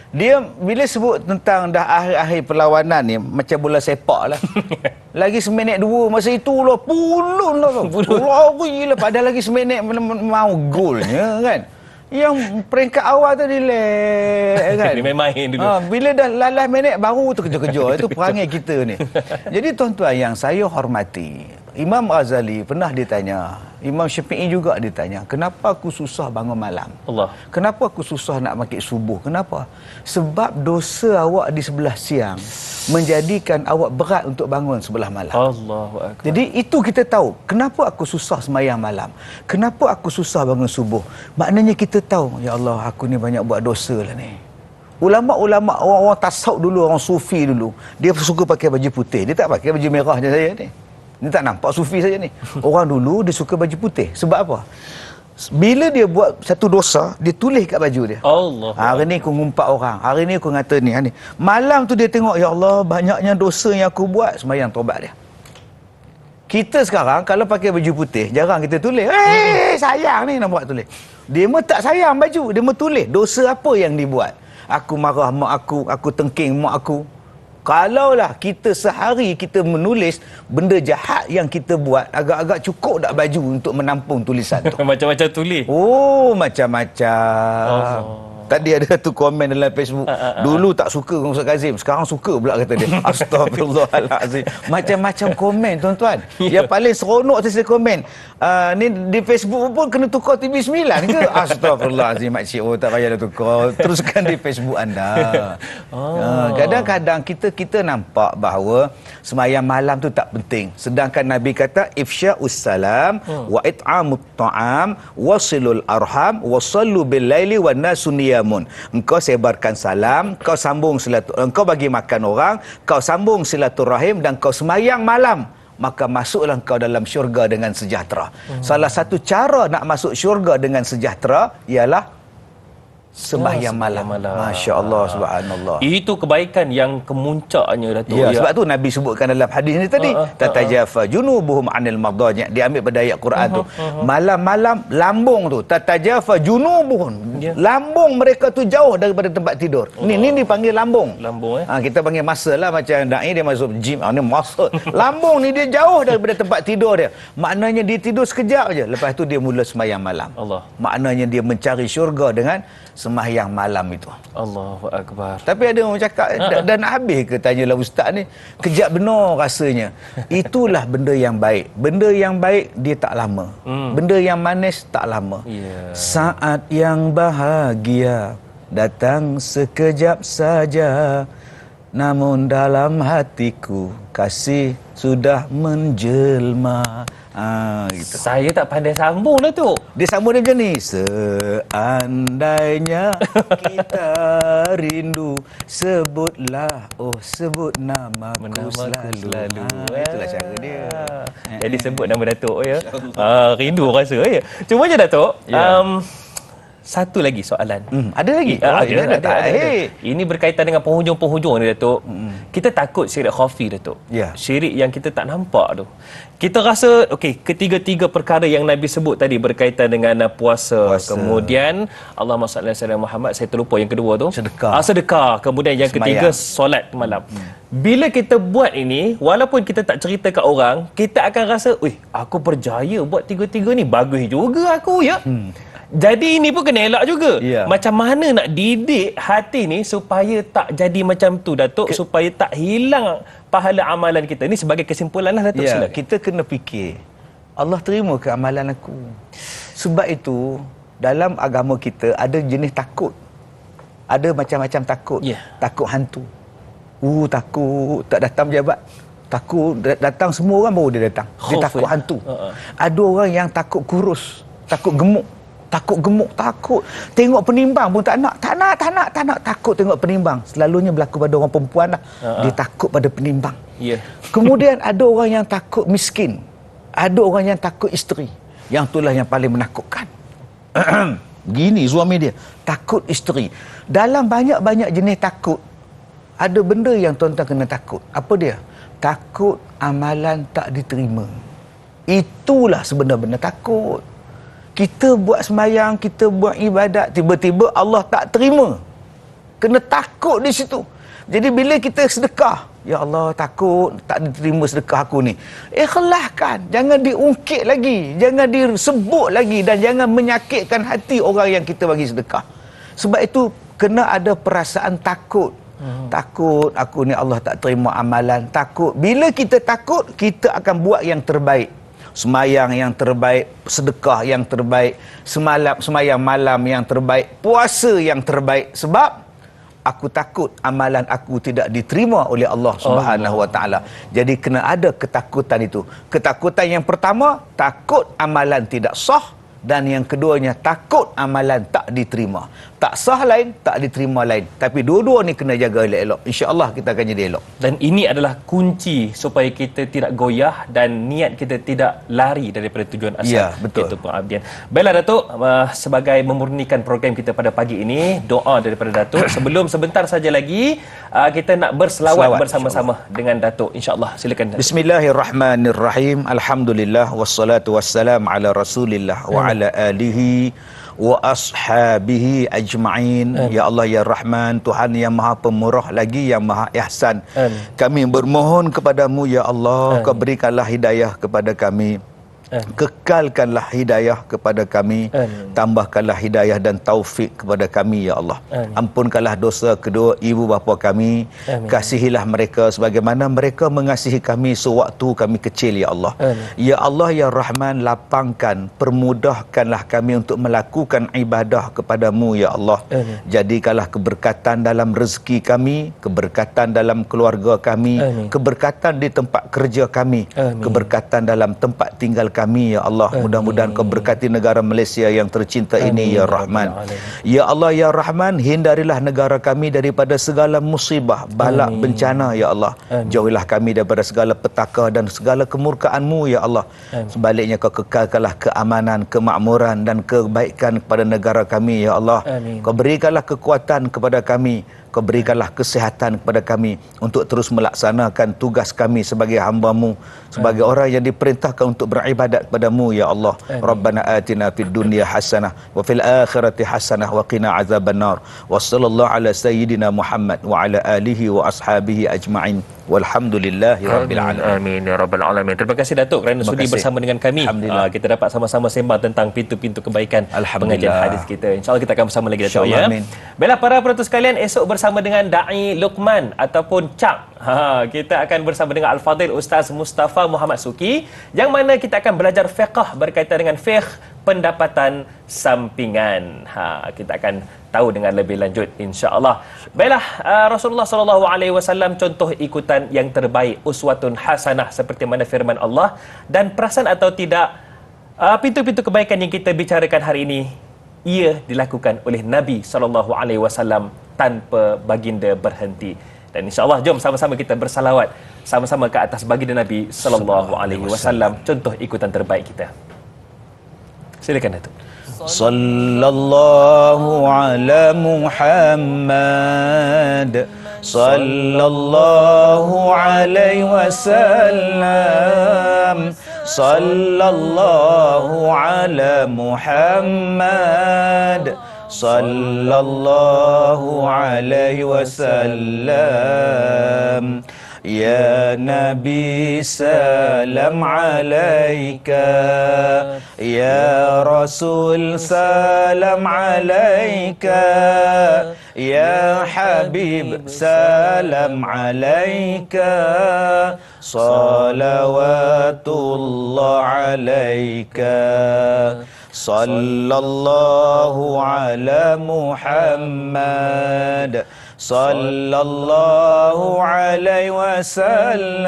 Dia bila sebut tentang dah akhir-akhir perlawanan ni, macam bola sepak lah. Lagi seminit 2, masa itu lah pulun lah. Gila, padahal lagi seminit mau golnya kan. Yang peringkat awal tu relax kan. Dia main dulu. Bila dah lalas minit baru terkejar-kejar. Itu perangai kita ni. Jadi tuan-tuan yang saya hormati, Imam Ghazali pernah ditanya, Imam Syafi'i juga ditanya, kenapa aku susah bangun malam? Kenapa aku susah nak makik subuh? Kenapa? Sebab dosa awak di sebelah siang menjadikan awak berat untuk bangun sebelah malam. Allahu Akbar. Jadi itu kita tahu, kenapa aku susah sembahyang malam? Kenapa aku susah bangun subuh? Maknanya kita tahu, ya Allah, aku ni banyak buat dosa lah ni. Ulama-ulama, orang-orang tasawuf dulu, orang sufi dulu, dia suka pakai baju putih. Dia tak pakai baju merah macam saya ni. Dia tak nampak sufi saja ni. Orang dulu dia suka baju putih. Sebab apa? Bila dia buat satu dosa, dia tulis kat baju dia. Hari ni aku ngumpat orang. Hari ni aku ngata ni. Malam tu dia tengok, ya Allah, banyaknya dosa yang aku buat. Sembahyang taubat dia. Kita sekarang kalau pakai baju putih, jarang kita tulis. Sayang ni nak buat tulis. Dia mah tak sayang baju. Dia mah tulis dosa apa yang dibuat. Aku marah mak aku tengking mak aku. Kalaulah kita sehari kita menulis benda jahat yang kita buat, agak-agak cukup tak baju untuk menampung tulisan tu. Macam-macam tulis. Macam-macam. Tadi ada satu komen dalam Facebook. Dulu tak suka dengan Ustaz Kazim, sekarang suka pula kata dia. Astagfirullahalazim. Macam-macam komen tuan-tuan. Yang paling seronok saya komen. Ni di Facebook pun kena tukar TV 9 ke? Astagfirullahalazim makcik. Oh tak payah dah tukar. Teruskan di Facebook anda. Kadang-kadang kita nampak bahawa sembahyang malam tu tak penting. Sedangkan Nabi kata ifsya'us salam wa it'amut ta'am wasilul arham wasallu bil laili wan nasu niyamun. Engkau sebarkan salam, kau sambung engkau bagi makan orang, kau sambung silaturahim dan kau sembahyang malam, maka masuklah engkau dalam syurga dengan sejahtera. Salah satu cara nak masuk syurga dengan sejahtera ialah sembahyang malam. Masya-Allah, subhanallah. Itu kebaikan yang kemuncaknya Datuk. Ya, sebab tu Nabi sebutkan dalam hadis ni tadi, tatajafa junubuhum anil madaji', diambil pada ayat Quran tu. Malam-malam lambung tu, tatajafa junubuhum. Lambung mereka tu jauh daripada tempat tidur. Ni dipanggil lambung. Lambung Kita panggil masa lah, macam dai dia masuk gym, ni masa. Lambung ni dia jauh daripada tempat tidur dia. Maknanya dia tidur sekejap aja, lepas tu dia mula sembahyang malam. Allah. Maknanya dia mencari syurga dengan sembahyang malam itu. Allahu akbar. Tapi ada orang cakap, dah nak habis ke tanyalah ustaz ni? Kejap benar rasanya. Itulah benda yang baik. Benda yang baik dia tak lama. Benda yang manis tak lama. Saat yang bahagia datang sekejap saja, namun dalam hatiku kasih sudah menjelma. Gitu. Saya tak pandai sambung dah tu. Dia sambung dia macam ni. Seandainya kita rindu, sebutlah, sebut namaku selalu. Itulah cara dia. Jadi sebut nama Datuk ya. Rindu rasa ya. Cuma je Datuk. Satu lagi soalan. Ada lagi? Ada. Ini berkaitan dengan penghujung-penghujung ni Datuk. Kita takut syirik khafi Datuk. Syirik yang kita tak nampak tu. Kita rasa ketiga-tiga perkara yang Nabi sebut tadi berkaitan dengan puasa. Kemudian Allahumma salli ala Muhammad, saya terlupa yang kedua tu. Sedekah. Kemudian yang ketiga solat malam. Bila kita buat ini, walaupun kita tak cerita kat orang, kita akan rasa, aku berjaya buat tiga-tiga ni, bagus juga aku ya. Jadi ini pun kena elak juga. Macam mana nak didik hati ni supaya tak jadi macam tu Datuk, supaya tak hilang pahala amalan kita. Ini sebagai kesimpulan lah Datuk. Silakan. Kita kena fikir, Allah terima ke amalan aku? Sebab itu dalam agama kita ada jenis takut. Ada macam-macam takut. Takut hantu. Takut tak datang pejabat. Takut datang semua orang baru dia datang. Dia takut hantu. Ada orang yang takut kurus, takut gemuk. Takut. Tengok penimbang pun tak nak. Takut tengok penimbang. Selalunya berlaku pada orang perempuan lah. Dia takut pada penimbang. Kemudian ada orang yang takut miskin. Ada orang yang takut isteri. Yang itulah yang paling menakutkan. Gini suami dia. Takut isteri. Dalam banyak-banyak jenis takut, ada benda yang tuan-tuan kena takut. Apa dia? Takut amalan tak diterima. Itulah sebenar-benar takut. Kita buat sembahyang, kita buat ibadat, tiba-tiba Allah tak terima. Kena takut di situ. Jadi bila kita sedekah, ya Allah takut tak diterima sedekah aku ni. Ikhlaskan, jangan diungkit lagi, jangan disebut lagi dan jangan menyakitkan hati orang yang kita bagi sedekah. Sebab itu kena ada perasaan takut. Takut aku ni Allah tak terima amalan, takut. Bila kita takut, kita akan buat yang terbaik. Semayang yang terbaik, sedekah yang terbaik, semayang malam yang terbaik, puasa yang terbaik. Sebab aku takut amalan aku tidak diterima oleh Allah Subhanahu Wa Taala. Jadi kena ada ketakutan itu. Ketakutan yang pertama, takut amalan tidak sah. Dan yang keduanya, takut amalan tak diterima. Tak sah lain, tak diterima lain. Tapi dua-dua ni kena jaga elok-elok. InsyaAllah kita akan jadi elok. Dan ini adalah kunci supaya kita tidak goyah dan niat kita tidak lari daripada tujuan asal. Betul. Itu pengabdian. Baiklah Datuk, sebagai memurnikan program kita pada pagi ini, doa daripada Datuk. Sebelum sebentar saja lagi, kita nak berselawat bersama-sama dengan Datuk. InsyaAllah. Silakan Datuk. Bismillahirrahmanirrahim. Alhamdulillah. Wassalatu wassalam ala rasulillah wa ala alihi wa ashabihi ajma'in. Ya Allah ya Rahman, Tuhan yang Maha Pemurah lagi yang Maha Ihsan. Kami bermohon kepadamu ya Allah, kau berikanlah hidayah kepada kami. Kekalkanlah hidayah kepada kami. Amin. Tambahkanlah hidayah dan taufik kepada kami, ya Allah. Amin. Ampunkanlah dosa kedua ibu bapa kami. Amin. Kasihilah mereka sebagaimana mereka mengasihi kami sewaktu kami kecil, ya Allah. Amin. Ya Allah, ya Rahman, lapangkan, permudahkanlah kami untuk melakukan ibadah kepadamu, ya Allah. Amin. Jadikanlah keberkatan dalam rezeki kami, keberkatan dalam keluarga kami, Amin. keberkatan di tempat kerja kami, Amin. keberkatan dalam tempat tinggal kami, ya Allah. Mudah-mudahan kau berkati negara Malaysia yang tercinta ini, ya Rahman. Ya Allah, ya Rahman, hindarilah negara kami daripada segala musibah, bala, bencana, ya Allah. Jauhilah kami daripada segala petaka dan segala kemurkaan-Mu, ya Allah. Sebaliknya kau kekalkanlah keamanan, kemakmuran dan kebaikan kepada negara kami, ya Allah. Kau berikanlah kekuatan kepada kami. Kau berikanlah kesihatan kepada kami untuk terus melaksanakan tugas kami sebagai hamba-Mu, sebagai orang yang diperintahkan untuk beribadat kepada-Mu, ya Allah. Rabbana atina fid dunya hasanah wa fil akhirati hasanah wa qina azabannar. Wa sallallahu ala sayyidina Muhammad wa ala alihi wa ashabihi ajma'in. Walhamdulillahi rabbil alamin. Amin ya rabbal alamin. Terima kasih Datuk kerana sudi bersama dengan kami. Kita dapat sama-sama sembang tentang pintu-pintu kebaikan pengajian hadis kita. InsyaAllah kita akan bersama lagi Datuk, ya. Amin. Baiklah para penonton sekalian, esok bersama dengan Da'i Luqman ataupun Cak. Kita akan bersama dengan Al-Fadhil Ustaz Mustafa Muhammad Suki, yang mana kita akan belajar fiqh berkaitan dengan fiqh pendapatan sampingan. Kita akan tahu dengan lebih lanjut insya-Allah. Baiklah, Rasulullah SAW contoh ikutan yang terbaik, uswatun hasanah seperti mana firman Allah. Dan perasan atau tidak, pintu-pintu kebaikan yang kita bicarakan hari ini, ia dilakukan oleh Nabi SAW tanpa baginda berhenti. Dan insya-Allah jom sama-sama kita bersalawat sama-sama ke atas baginda Nabi SAW, contoh ikutan terbaik kita. Silakan Datuk. Sallallahu ala Muhammad, sallallahu alaihi wasallam, sallallahu ala Muhammad, sallallahu alaihi wasallam. Ya Nabi salam alaika, Ya Rasul salam alaika, Ya Habib salam alaika, salawatullah alaika. Sallallahu ala Muhammad, sallallahu alaihi wasallam,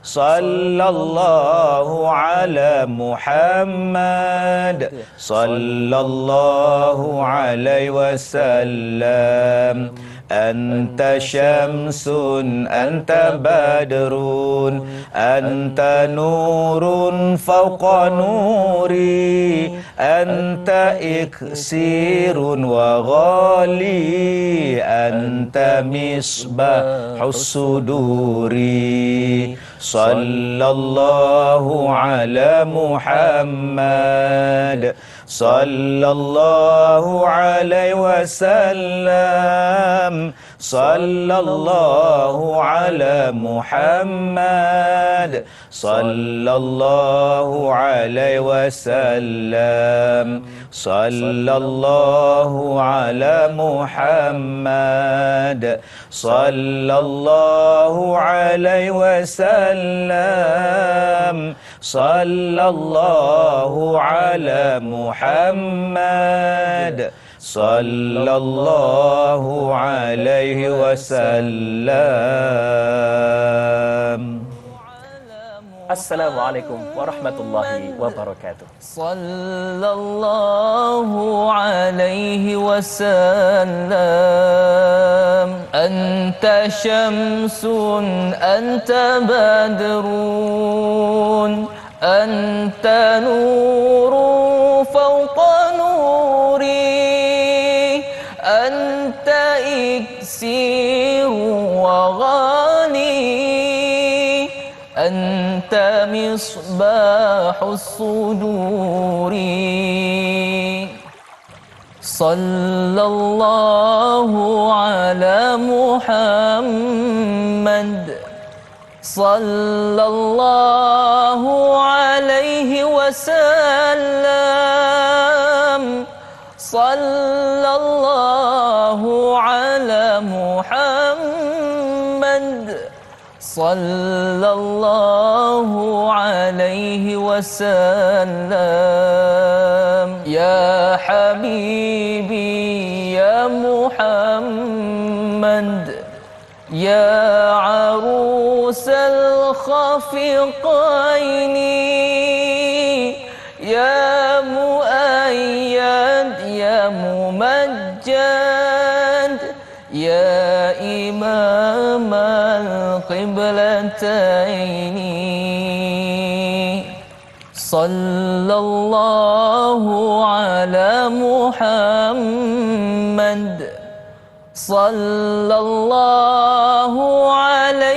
sallallahu ala Muhammad, sallallahu alaihi wasallam. Anta syamsun, anta badrun, anta nurun fawqa nuri, anta iksirun wa ghali, anta misbahus suduri. Sallallahu ala Muhammad, sallallahu alaihi wasallam, sallallahu ala Muhammad, sallallahu alaihi wasallam, sallallahu ala Muhammad, sallallahu alaihi wasallam, sallallahu ala Muhammad, sallallahu alaihi wasallam. Assalamualaikum warahmatullahi wabarakatuh. Sallallahu alaihi wasallam. Anta syamsun, anta badrun, anta nurun fawqa nuri, anta iksiru wa ghani, anta misbahus suduri. Sallallahu ala Muhammad, sallallahu alaihi وسلم صلى الله على محمد صلى الله عليه وسلم يا حبيبي يا محمد يا عروس الخفقين يا مؤيد يا ممجد يا إمام القبلتين صلى الله على محمد صلى الله عليه